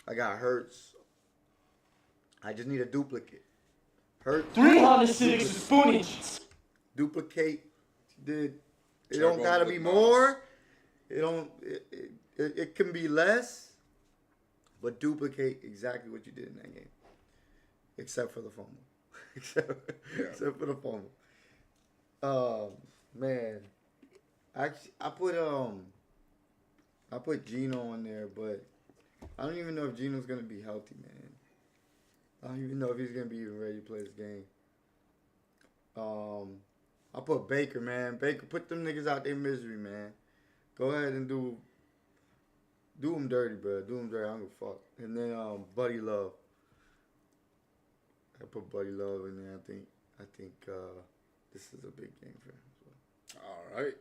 I got Hurts. I just need a duplicate. Hurts. 306 spoon inches. Duplicate. It don't gotta be more. It can be less, but duplicate exactly what you did in that game, except for the fumble. except for the fumble. Man, actually, I put Geno on there, but I don't even know if Geno's gonna be healthy, man. I don't even know if he's gonna be even ready to play this game. I put Baker, man. Baker, put them niggas out their misery, man. Go ahead and do them dirty, bro. Do them dirty. I don't give a fuck. And then Buddy Love. I put Buddy Love in there. I think this is a big game for him. So. All right.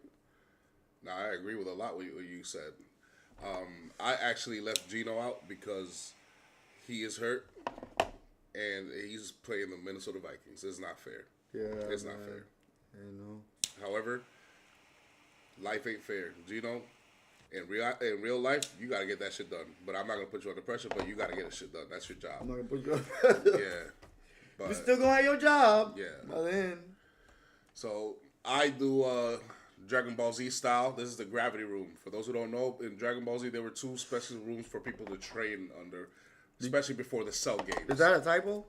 Now, I agree with a lot what you said. I actually left Geno out because he is hurt, and he's playing the Minnesota Vikings. It's not fair. Yeah, it's not fair. I know. However, life ain't fair. Geno, in real life, you got to get that shit done. But I'm not going to put you under pressure, but you got to get the shit done. That's your job. I'm not going to put you under Yeah. But, you're still going to have your job. Yeah. By then. So, I do Dragon Ball Z style. This is the gravity room. For those who don't know, in Dragon Ball Z, there were 2 special rooms for people to train under, especially before the Cell games. Is that a typo?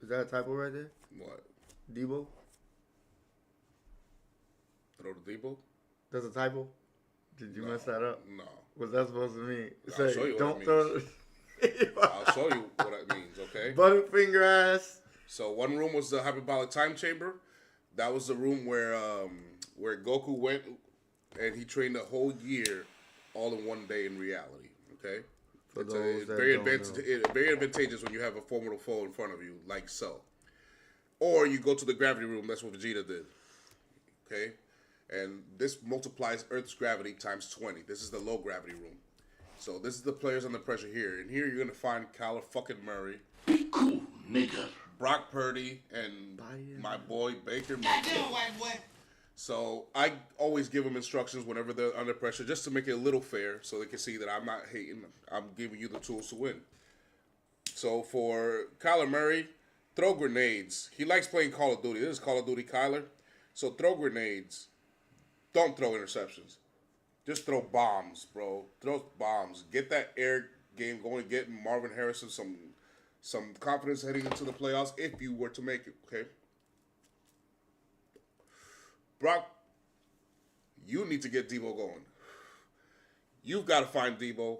Is that a typo right there? What? Debo? Throw the Debo? That's a typo? Did you mess that up? No. What's that supposed to mean? I'll show you what it means. I'll show you what it means, okay? Butterfinger ass. So one room was the hyperbolic time chamber. That was the room where Goku went and he trained a whole year all in one day in reality, okay? For It's those that very don't know. very advantageous when you have a formidable foe in front of you, like so. Or you go to the gravity room. That's what Vegeta did. Okay, and this multiplies Earth's gravity times 20. This is the low gravity room. So this is the players under pressure here, and here you're gonna find Kyler fucking Murray, Be cool, nigga. Brock Purdy, and my boy Baker Mayfield. white boy. So I always give them instructions whenever they're under pressure, just to make it a little fair, so they can see that I'm not hating. I'm giving you the tools to win. So for Kyler Murray, throw grenades. He likes playing Call of Duty. This is Call of Duty Kyler. So throw grenades. Don't throw interceptions. Just throw bombs, bro. Throw bombs. Get that air game going. Get Marvin Harrison some confidence heading into the playoffs if you were to make it, okay? Brock, you need to get Debo going. You've got to find Debo,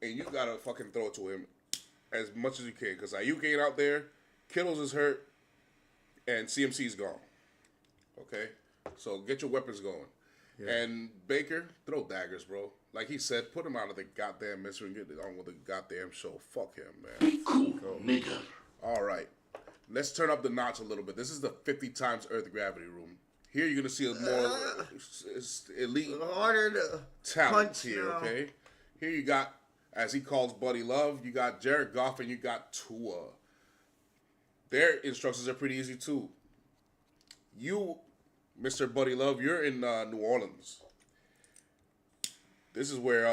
and you got to fucking throw it to him as much as you can. Because Ayuk ain't out there, Kittles is hurt, and CMC's gone. Okay? So get your weapons going. Yeah. And Baker, throw daggers, bro. Like he said, put him out of the goddamn misery and get on with the goddamn show. Fuck him, man. Be cool, nigga. All right. Let's turn up the notch a little bit. This is the 50 times Earth gravity room. Here you're going to see a more elite Harder to talent punch here, now. okay? Here you got, as he calls Buddy Love, you got Jared Goff and you got Tua. Their instructions are pretty easy too. You, Mr. Buddy Love, you're in New Orleans. This is where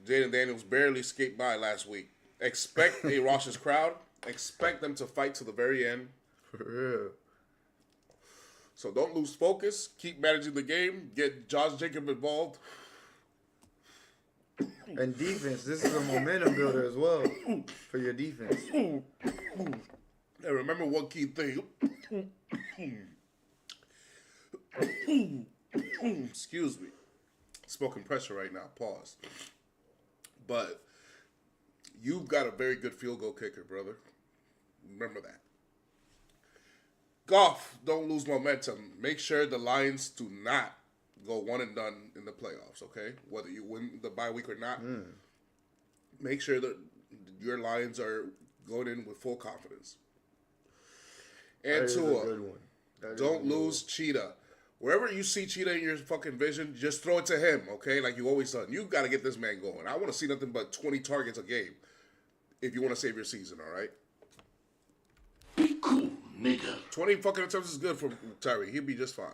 Jaden Daniels barely escaped by last week. Expect a raucous crowd. Expect them to fight to the very end. For real. So don't lose focus. Keep managing the game. Get Josh Jacob involved. And defense, this is a momentum builder as well for your defense. And remember one key thing. Excuse me. Smoking pressure right now. Pause. But you've got a very good field goal kicker, brother. Remember that. Goff, don't lose momentum. Make sure the Lions do not go one and done in the playoffs, okay? Whether you win the bye week or not, make sure that your Lions are going in with full confidence. And That is a Tua, good one. That is a don't good lose Cheetah. Wherever you see Cheetah in your fucking vision, just throw it to him, okay? Like you always done. You got to get this man going. I want to see nothing but 20 targets a game if you want to save your season, all right? Be cool, nigga. 20 fucking attempts is good for Tyree. He'll be just fine.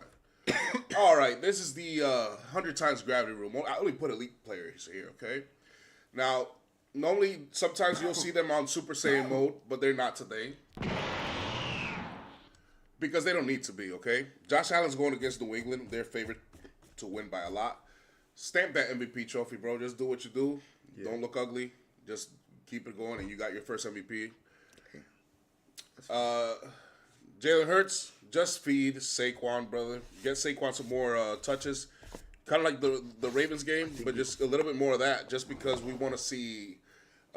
All right, this is the 100 times gravity room. I only put elite players here, okay? Now, normally, sometimes you'll see them on Super Saiyan mode, but they're not today. Because they don't need to be, okay? Josh Allen's going against New England. They're favored to win by a lot. Stamp that MVP trophy, bro. Just do what you do. Yeah. Don't look ugly. Just keep it going, and you got your first MVP. Jalen Hurts, just feed Saquon, brother. Get Saquon some more touches. Kind of like the Ravens game, but just a little bit more of that, just because we want to see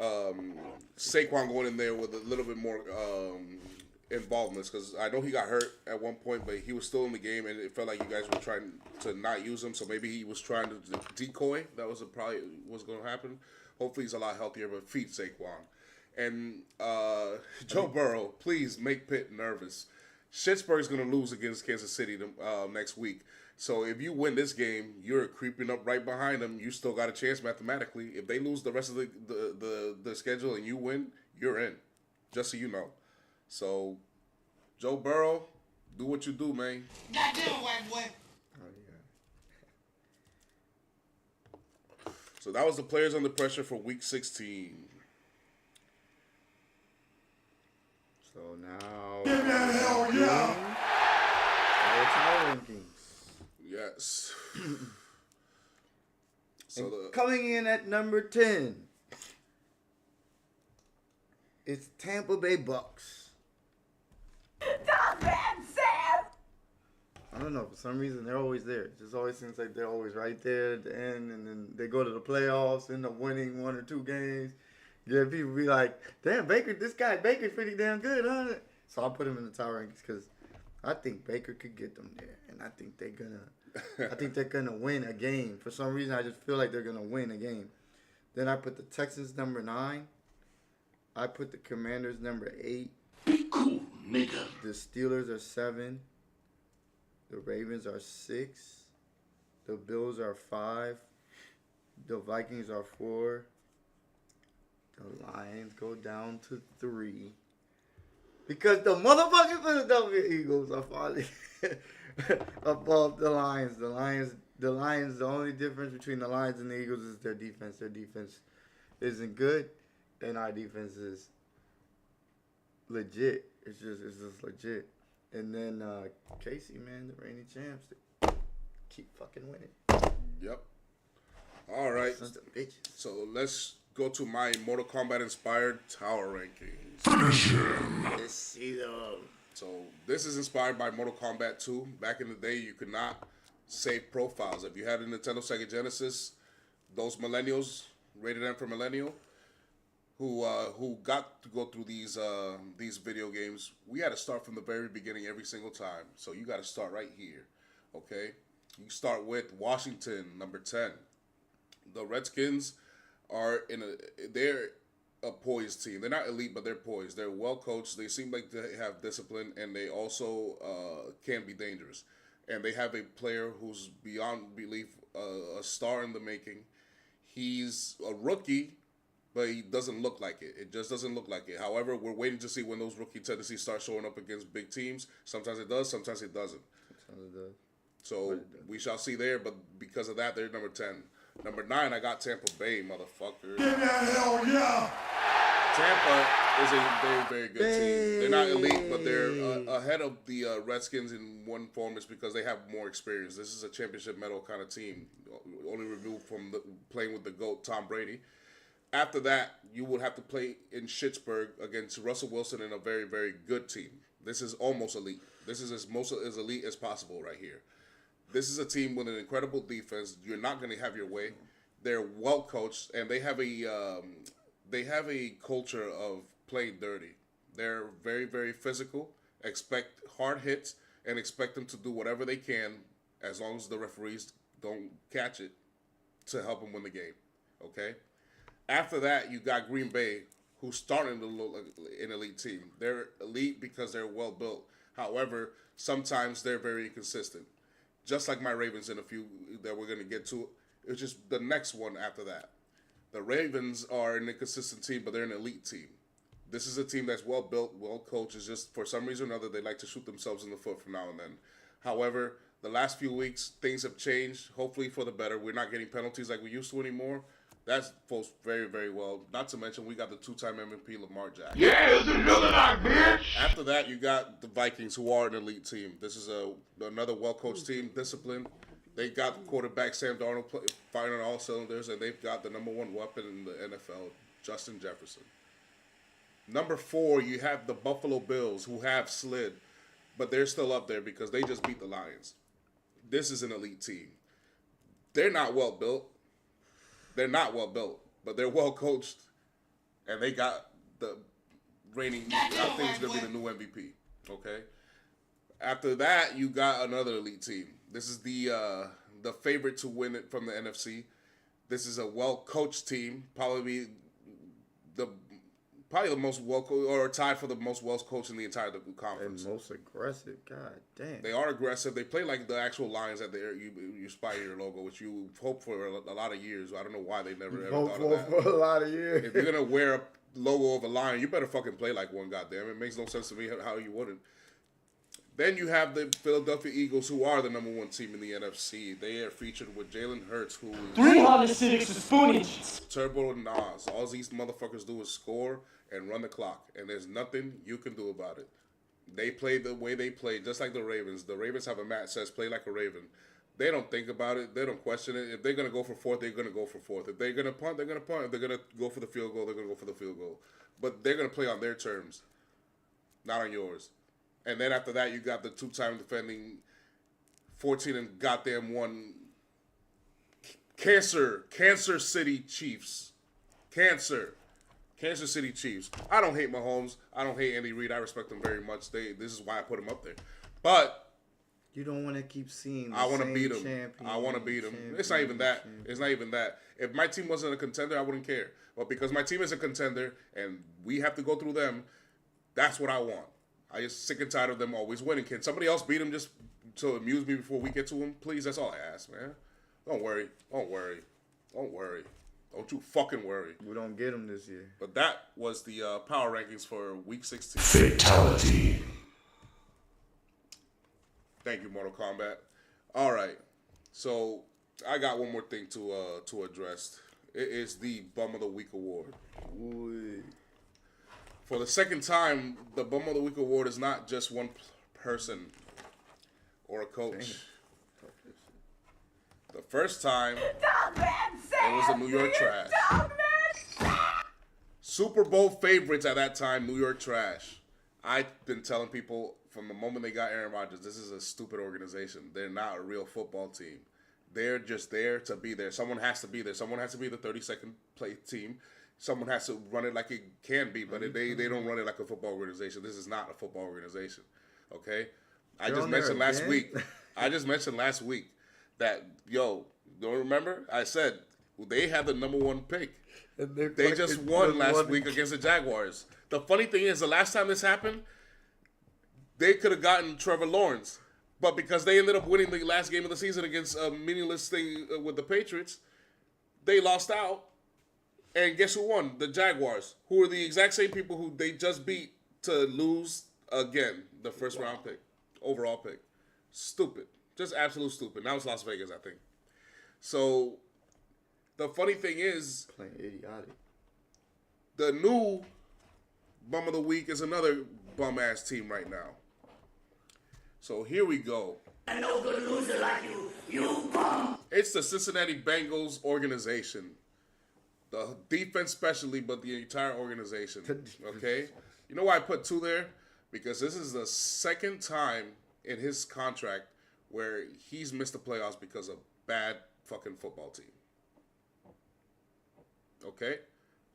Saquon going in there with a little bit more involvement. Because I know he got hurt at one point, but he was still in the game, and it felt like you guys were trying to not use him. So maybe he was trying to decoy. That was probably what's going to happen. Hopefully he's a lot healthier, but feed Saquon. And Joe Burrow, please make Pitt nervous. Pittsburgh's going to lose against Kansas City next week. So if you win this game, you're creeping up right behind them. You still got a chance mathematically. If they lose the rest of the schedule and you win, you're in. Just so you know. So, Joe Burrow, do what you do, man. Goddamn white boy. Oh, yeah. So that was the players under pressure for Week 16. So now, hell yeah! Our rankings. Yes. So Coming in at number 10, it's Tampa Bay Bucks. Not bad, Sam. I don't know. For some reason, they're always there. It just always seems like they're always right there at the end, and then they go to the playoffs, end up winning 1 or 2 games. Yeah, people be like, "Damn, Baker's pretty damn good, huh?" So I'll put him in the top rankings because I think Baker could get them there, and I think they're gonna win a game. For some reason, I just feel like they're gonna win a game. Then I put the Texans number 9. I put the Commanders number 8. Be cool, nigga. The Steelers are 7. The Ravens are 6. The Bills are 5. The Vikings are 4. The Lions go down to 3. Because the motherfucking Philadelphia Eagles are finally above the Lions. The Lions, the only difference between the Lions and the Eagles is their defense. Their defense isn't good, and our defense is legit. It's just legit. And then Casey, man, the reigning champs, they keep fucking winning. Yep. All right. Sons of bitches. So let's go to my Mortal Kombat inspired tower rankings. Let's see them. So this is inspired by Mortal Kombat 2. Back in the day, you could not save profiles. If you had a Nintendo Sega Genesis, those millennials, rated M for millennial, who got to go through these video games, we had to start from the very beginning every single time. So you got to start right here, okay? You start with Washington, number 10. The Redskins are they're a poised team. They're not elite, but they're poised. They're well coached. They seem like they have discipline, and they also can be dangerous. And they have a player who's beyond belief, a star in the making. He's a rookie, but he doesn't look like it. It just doesn't look like it. However, we're waiting to see when those rookie tendencies start showing up against big teams. Sometimes it does, sometimes it doesn't. Sometimes it does. So we shall see there, but because of that, they're number 10. Number 9, I got Tampa Bay, motherfucker. Give me a hell yeah! Tampa is a very, very good team. They're not elite, but they're ahead of the Redskins in one form is because they have more experience. This is a championship medal kind of team, only removed from playing with the GOAT, Tom Brady. After that, you would have to play in Pittsburgh against Russell Wilson and a very, very good team. This is almost elite. This is as elite as possible right here. This is a team with an incredible defense. You're not going to have your way. They're well coached, and they have a culture of playing dirty. They're very, very physical. Expect hard hits and expect them to do whatever they can, as long as the referees don't catch it, to help them win the game. Okay. After that, you got Green Bay, who's starting to look like an elite team. They're elite because they're well built. However, sometimes they're very inconsistent. Just like my Ravens in a few that we're going to get to. It's just the next one after that. The Ravens are an inconsistent team, but they're an elite team. This is a team that's well built, well coached. It's just for some reason or another, they like to shoot themselves in the foot from now and then. However, the last few weeks, things have changed, hopefully for the better. We're not getting penalties like we used to anymore. That goes very, very well. Not to mention, we got the 2-time MVP, Lamar Jackson. Yeah, it's another night, bitch. After that, you got the Vikings, who are an elite team. This is another well-coached team, disciplined. They got quarterback Sam Darnold firing on all cylinders, and they've got the number 1 weapon in the NFL, Justin Jefferson. Number 4, you have the Buffalo Bills, who have slid, but they're still up there because they just beat the Lions. This is an elite team. They're not well built. They're not well built, but they're well coached, and they got the reigning. I think it's gonna be the new MVP. Okay. After that, you got another elite team. This is the favorite to win it from the NFC. This is a well coached team, probably the most well coached or tied for the most well coached in the entire conference. And most aggressive. God damn. They are aggressive. They play like the actual Lions that you spy your logo, which you hope for a lot of years. I don't know why they never ever thought of that. For a lot of years. If you're gonna wear a logo of a lion, you better fucking play like one. Goddamn, it makes no sense to me how you wouldn't. Then you have the Philadelphia Eagles, who are the number 1 team in the NFC. They are featured with Jalen Hurts, who is 306 spoon inches. Turbo Nas. All these motherfuckers do is score and run the clock, and there's nothing you can do about it. They play the way they play, just like the Ravens. The Ravens have a match that says play like a Raven. They don't think about it. They don't question it. If they're going to go for 4th, they're going to go for 4th. If they're going to punt, they're going to punt. If they're going to go for the field goal, they're going to go for the field goal. But they're going to play on their terms, not on yours. And then after that, you got the 2-time defending 14 and goddamn 1 Cancer City Chiefs. Kansas City Chiefs. I don't hate Mahomes. I don't hate Andy Reid. I respect them very much. This is why I put them up there. But You don't want to keep seeing. The I want to same beat them. champion, I want to beat them. champion, It's not even that. champion. It's not even that. If my team wasn't a contender, I wouldn't care. But because my team is a contender and we have to go through them, that's what I want. I just sick and tired of them always winning. Can somebody else beat them just to amuse me before we get to them? Please, that's all I ask, man. Don't worry. Don't worry. Don't worry. Don't you fucking worry. We don't get them this year. But that was the power rankings for Week 16. Fatality. Thank you, Mortal Kombat. All right, so I got one more thing to address. It is the Bum of the Week award. Ooh. For the second time, the Bum of the Week award is not just one person or a coach. The first time, it was the New York Trash. Super Bowl favorites at that time, New York Trash. I've been telling people from the moment they got Aaron Rodgers, this is a stupid organization. They're not a real football team. They're just there to be there. Someone has to be there. Someone has to be the 32nd place team. Someone has to run it like it can be, but they don't run it like a football organization. This is not a football organization, okay? I just mentioned last week that, don't remember? I said they had the number one pick. They just won last week against the Jaguars. The funny thing is, the last time this happened, they could have gotten Trevor Lawrence. But because they ended up winning the last game of the season against a meaningless thing with the Patriots, they lost out. And guess who won? The Jaguars, who are the exact same people who they just beat to lose again the first round pick, overall pick. Stupid. Just absolute stupid. Now it's Las Vegas, I think. So the funny thing is, Playing idiotic. the new Bum of the Week is another bum-ass team right now. So here we go. A no good loser like you bum. It's the Cincinnati Bengals organization. The defense especially, but the entire organization. Okay? You know why I put 2 there? Because this is the second time in his contract where he's missed the playoffs because of bad fucking football team. Okay?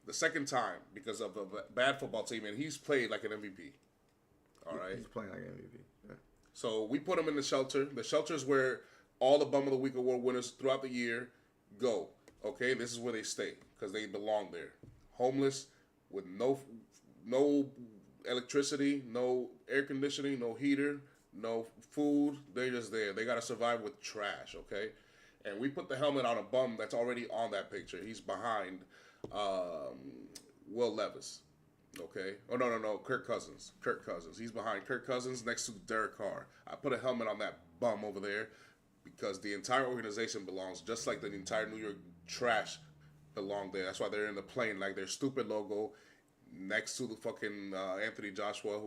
The second time because of a bad football team, and he's played like an MVP. All right? He's playing like MVP. Yeah. So we put him in the shelter. The shelter is where all the Bum of the Week award winners throughout the year go. Okay? This is where they stay because they belong there. Homeless with no electricity, no air conditioning, no heater, no food. They're just there. They got to survive with trash, okay? And we put the helmet on a bum that's already on that picture. He's behind Will Levis, okay? Oh, no, Kirk Cousins. He's behind Kirk Cousins next to Derek Carr. I put a helmet on that bum over there because the entire organization belongs, just like the entire New York Trash belong there. That's why they're in the plane, like their stupid logo next to the fucking Anthony Joshua,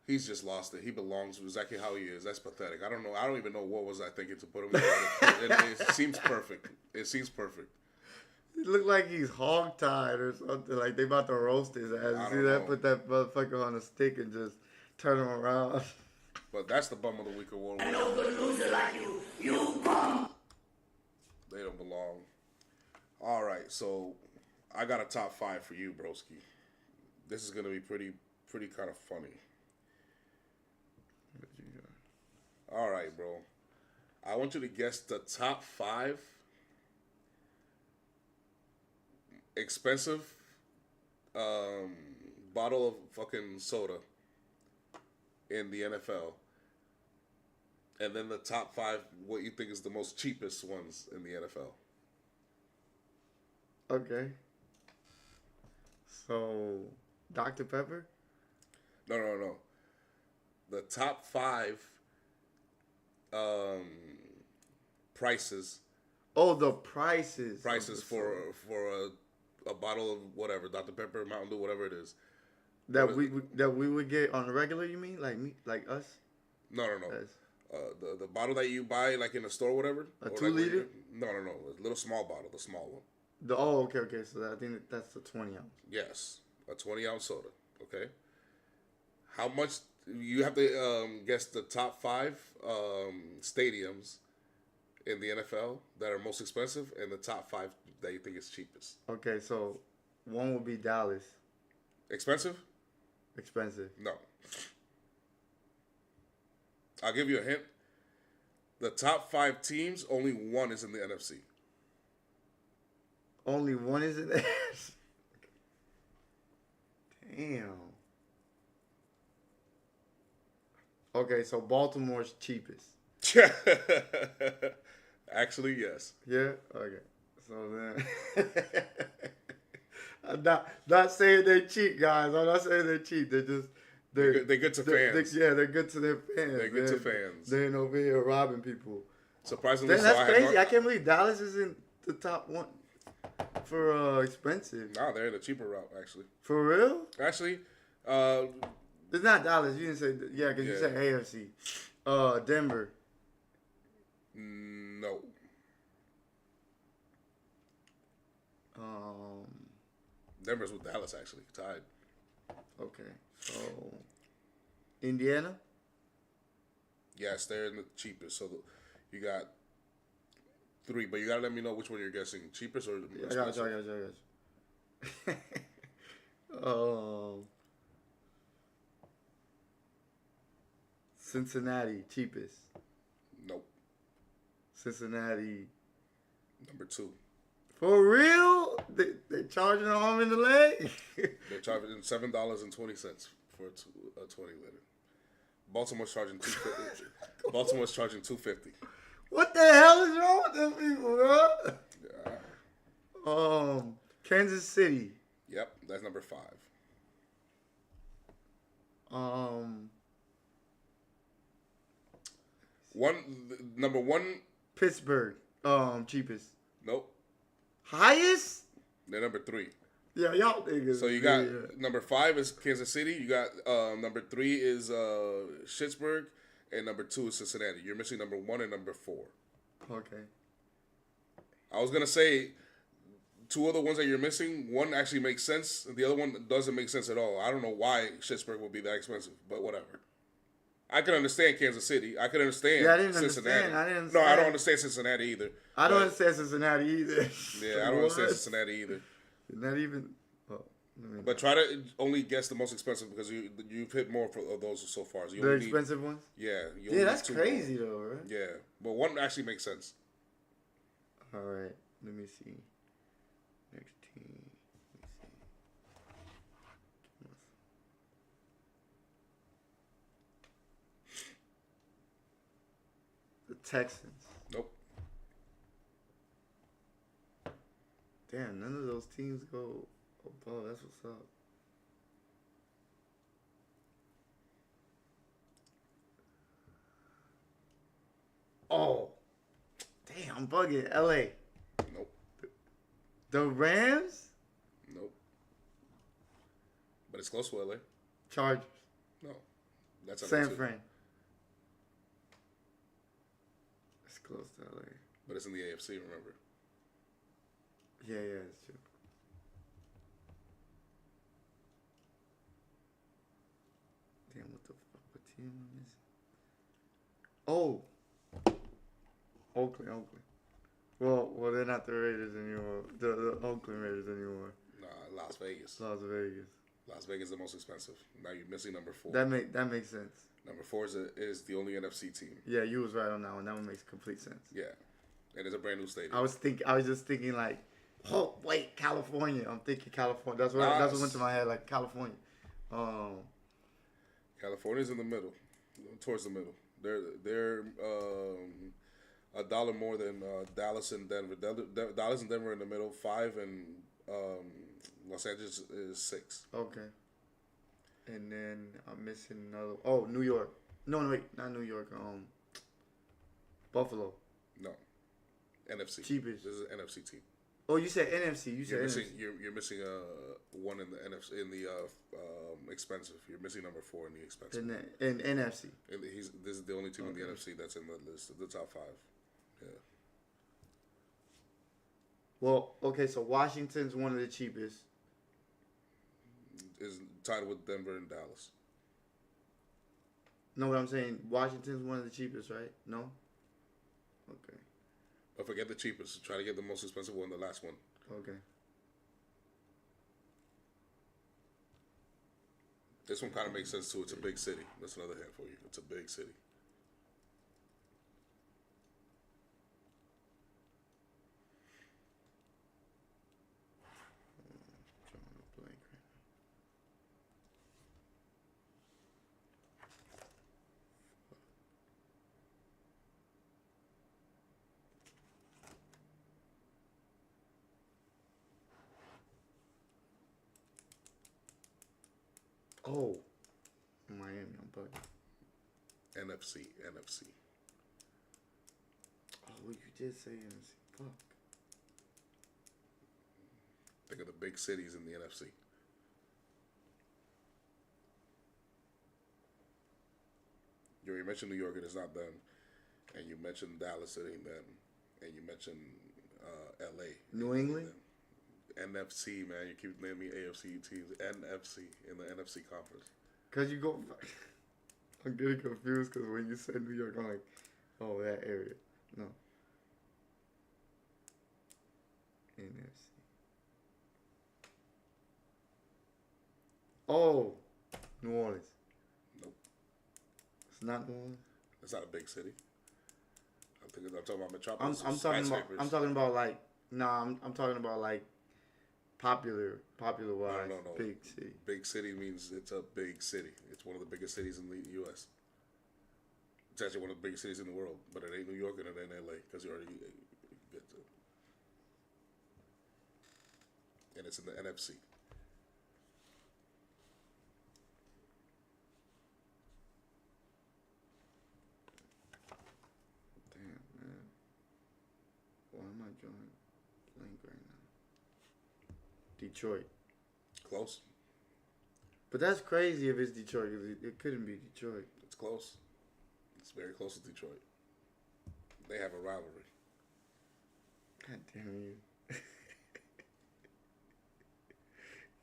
he's just lost it. He belongs exactly how he is. That's pathetic. I don't know. I don't even know what was I thinking to put him there. It seems perfect. It seems perfect. It looked like he's hog-tied or something. Like they about to roast his ass. I See don't that? know. Put that motherfucker on a stick and just turn him around. But that's the Bum of the Week award. A no good loser like you bum. They don't belong. All right, so I got a top 5 for you, broski. This is gonna be pretty kind of funny. All right, bro. I want you to guess the top 5 expensive bottle of fucking soda in the NFL. And then the top 5 what you think is the most cheapest ones in the NFL. Okay. So, Dr. Pepper? No. The top 5 prices. Oh, the prices. Prices for a bottle of whatever, Dr. Pepper, Mountain Dew, whatever it is. That we would get on the regular, you mean? Like me, like us? No. Yes. The bottle that you buy like in the store, or whatever. A or 2 like liter? No. A little small bottle, the small one. Okay. So I think that's the 20 ounce. Yes, a 20-ounce soda. Okay. How much you have to guess the top 5 stadiums in the NFL that are most expensive, and the top 5 that you think is cheapest. Okay, so one would be Dallas. Expensive? Expensive. No. I'll give you a hint. The top 5 teams, only one is in the NFC. Only one is in there. Damn. Okay, so Baltimore's cheapest. Actually, yes. Yeah. Okay. So then, I'm not saying they're cheap, guys. I'm not saying they're cheap. They're just They're good to fans. they're good to their fans. They're good to fans. They ain't over here robbing people. Surprisingly, That's crazy. I can't believe Dallas is in the top one for expensive. No, they're in the cheaper route, actually. For real? Actually, It's not Dallas. You didn't say because you said AFC. Denver. no. Denver's with Dallas, actually, tied. Okay. So Indiana. Yes, they're in the cheapest. So you got 3, but you gotta let me know which one you're guessing. Cheapest or I got you. Cincinnati, cheapest. Nope. Cincinnati. Number 2. For real? They charging an arm in the leg? They're charging $7.20 for a 20 liter. Baltimore's charging $2.50. Baltimore's charging $2.50. What the hell is wrong with them people, bro? Kansas City. Yep, that's number 5. Number 1. Pittsburgh. Cheapest. Nope. Highest? They're number 3. Yeah, y'all niggas. So you got number 5 is Kansas City. You got number 3 is Pittsburgh, and number 2 is Cincinnati. You're missing number 1 and number 4. Okay. I was gonna say 2 other ones that you're missing. One actually makes sense. The other one doesn't make sense at all. I don't know why Pittsburgh would be that expensive, but whatever. I can understand Kansas City. I can understand Cincinnati. No, I don't understand Cincinnati either. I don't understand Cincinnati either. Yeah, I don't understand Cincinnati either. Not even. But try to only guess the most expensive because you've hit more of those so far. So you the only expensive ones? Yeah. Yeah, that's crazy though, right? Yeah, but one actually makes sense. All right, let me see. Next team. Let me see. The Texans. Nope. Damn, none of those teams go above. That's what's up. Oh, damn, I'm bugging. LA. Nope. The Rams? Nope. But it's close to LA. Chargers. No. That's San Fran. It's close to LA. But it's in the AFC, remember? Yeah, that's true. Damn, what the fuck? What team am I missing? Oh. Oakland. Well, they're not the Raiders anymore. The Oakland Raiders anymore. Nah, Las Vegas. Las Vegas. Las Vegas is the most expensive. Now you're missing number 4. That makes sense. Number 4 is the only NFC team. Yeah, you was right on that one. That one makes complete sense. Yeah, and it's a brand new stadium. I was just thinking like, oh wait, California. I'm thinking California. That's what went to my head, like California. California's in the middle, towards the middle. They're $1 more than Dallas and Denver. Dallas and Denver in the middle, 5, and Los Angeles is 6. Okay. And then I'm missing another. Oh, New York. No, wait, not New York. Buffalo. No. NFC. Cheapest. This is an NFC team. Oh, you said NFC. You're missing one in the NFC in the expensive. You're missing number 4 in the expensive. In NFC. And this is the only team in the NFC that's in the list of the top 5. Yeah. Well, okay, so Washington's one of the cheapest. Is tied with Denver and Dallas. No, what I'm saying, Washington's one of the cheapest, right? No? Okay. But forget the cheapest. Try to get the most expensive one, the last one. Okay. This one kind of makes sense too. It's a big city. That's another hint for you. It's a big city. Oh, Miami. I'm bugging. NFC. Oh, you did say NFC. Fuck. Think of the big cities in the NFC. You already mentioned New York, and it's not them. And you mentioned Dallas, it ain't them. And you mentioned L.A. New England? NFC, man. You keep naming me AFC teams. NFC in the NFC conference. Cause you go. I'm getting confused because when you said New York, I'm like, oh, that area. No. NFC. Oh, New Orleans. Nope. It's not New Orleans. It's not a big city. I'm talking about metropolis. I'm talking about like. Nah, I'm talking about like popular wise. No. Big city. Big city means it's a big city. It's one of the biggest cities in the U.S. It's actually one of the biggest cities in the world, but it ain't New York and it ain't L.A. because you already get to. And it's in the NFC. Damn, man. Why am I drawing blank right now? Detroit. Close. But that's crazy if it's Detroit. 'Cause it couldn't be Detroit. It's close. It's very close to Detroit. They have a rivalry. God damn you.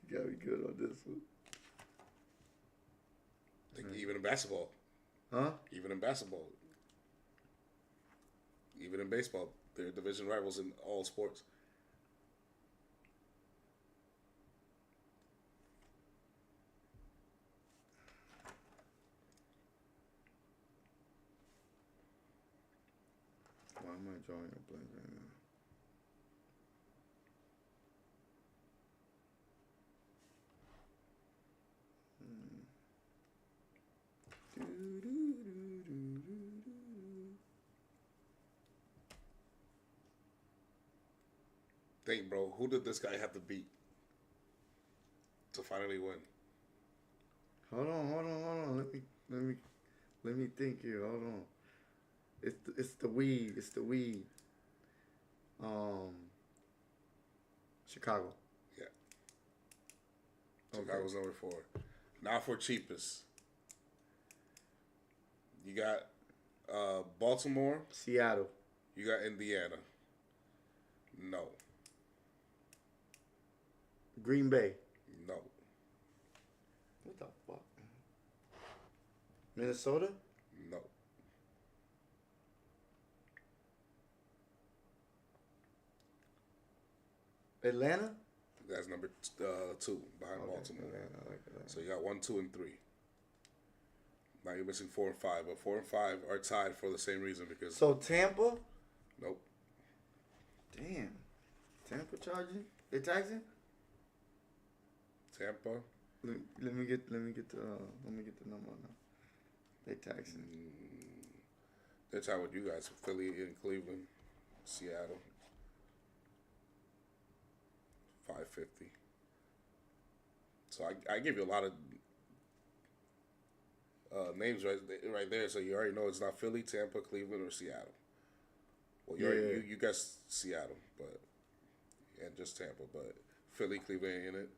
You gotta be good on this one. I think even in basketball. Huh? Even in basketball. Even in baseball. They're division rivals in all sports. Why am I drawing a blank right now? Think, bro, who did this guy have to beat to finally win? Hold on. Let me think here. Hold on. It's the weed. Chicago. Yeah. Chicago's number 4. Now for cheapest. You got Baltimore. Seattle. You got Indiana. No. Green Bay. No. What the fuck? Minnesota? No. Atlanta? That's number 2 behind Baltimore. Atlanta, I like Atlanta. So you got 1, 2, and 3. Now you're missing 4 and 5, but 4 and 5 are tied for the same reason because. So Tampa? Nope. Damn. Tampa charging? They taxing? Tampa. Let me get the number now. They taxing. They're tied with you guys. Philly and Cleveland, Seattle. 550. So I give you a lot of names right there, so you already know it's not Philly, Tampa, Cleveland, or Seattle. Well, you guys Seattle, and just Tampa, but Philly, Cleveland ain't in it.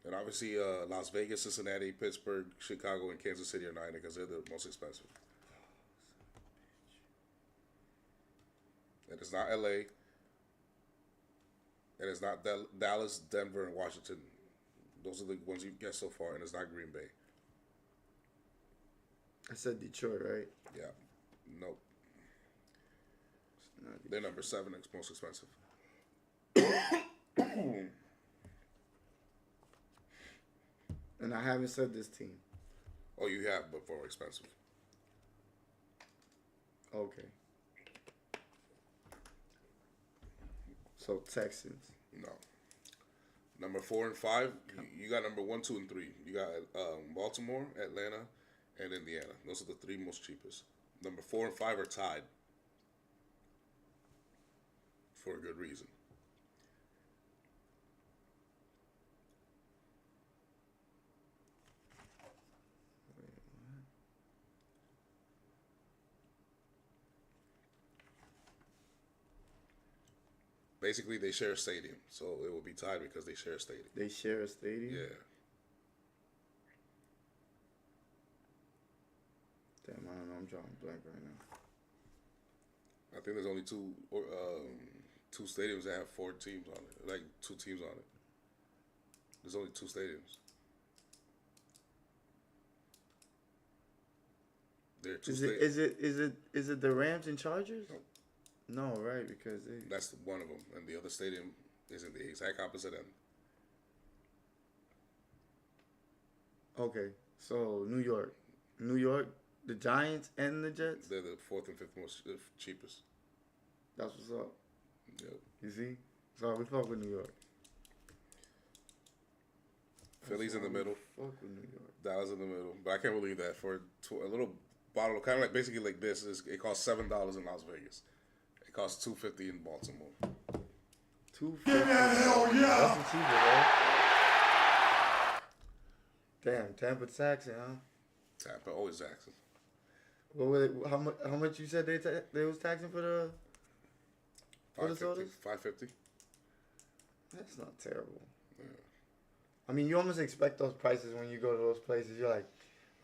And obviously Las Vegas, Cincinnati, Pittsburgh, Chicago, and Kansas City are not in it because they're the most expensive. And it's not LA. And it's not Dallas, Denver, and Washington. Those are the ones you get so far, and it's not Green Bay. I said Detroit, right? Yeah. Nope. It's not They're number 7, most expensive. And I haven't said this team. Oh, you have, but for expensive. Okay. So Texans. No. Number 4 and 5, you got number 1, 2, and 3. You got Baltimore, Atlanta, and Indiana. Those are the 3 most cheapest. Number 4 and 5 are tied. For a good reason. Basically, they share a stadium, so it will be tied because they share a stadium. They share a stadium? Yeah. Damn, I don't know. I'm drawing a blank right now. I think there's only two stadiums that have 4 teams on it, like 2 teams on it. There's only 2 stadiums. There are 2 stadiums. Is it the Rams and Chargers? No, right? Because That's one of them, and the other stadium is in the exact opposite end. Okay, so New York, the Giants and the Jets. They're the 4th and 5th most cheapest. That's what's up. Yep. You see, so we fuck with New York. Philly's in the middle. Fuck with New York. Dallas in the middle, but I can't believe that for a little bottle, kind of like basically like this. It costs $7 in Las Vegas. It costs $2.50 in Baltimore. $2.50. Hell yeah! That's some cheaper, right? Damn, Tampa taxing, huh? Tampa always taxing. What were they, how much you said they was taxing for the sodas? $5.50. That's not terrible. Yeah. I mean, you almost expect those prices when you go to those places. You're like,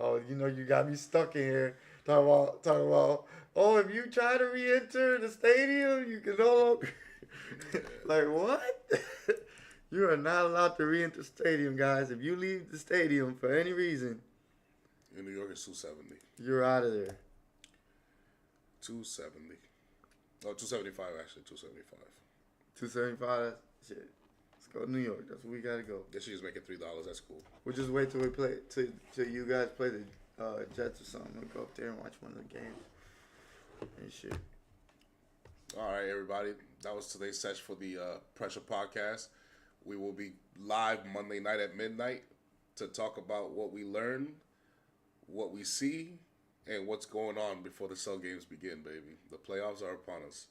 oh, you know, you got me stuck in here. Talking about, oh, if you try to re-enter the stadium, you can no longer. Like, what? You are not allowed to re-enter the stadium, guys. If you leave the stadium for any reason. In New York, it's $2.70. You're out of there. $2.70. Oh, $2.75 actually. $2.75. $2.75. Shit. Let's go to New York. That's where we gotta go. Guess she's making $3. That's cool. We'll just wait till we play till you guys play the Jets or something. We'll go up there and watch one of the games and shit. All right, everybody. That was today's session for the Pressure Podcast. We will be live Monday night at midnight to talk about what we learned, what we see, and what's going on before the cell games begin, baby. The playoffs are upon us.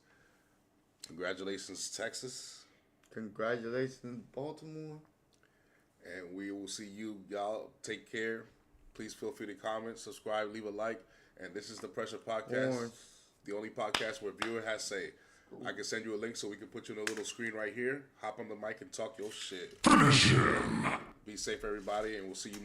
Congratulations, Texas. Congratulations, Baltimore. And we will see you. Y'all take care. Please feel free to comment, subscribe, leave a like. And this is the Pressure Podcast. The only podcast where viewer has say. I can send you a link so we can put you on a little screen right here. Hop on the mic and talk your shit. Finish him. Be safe, everybody, and we'll see you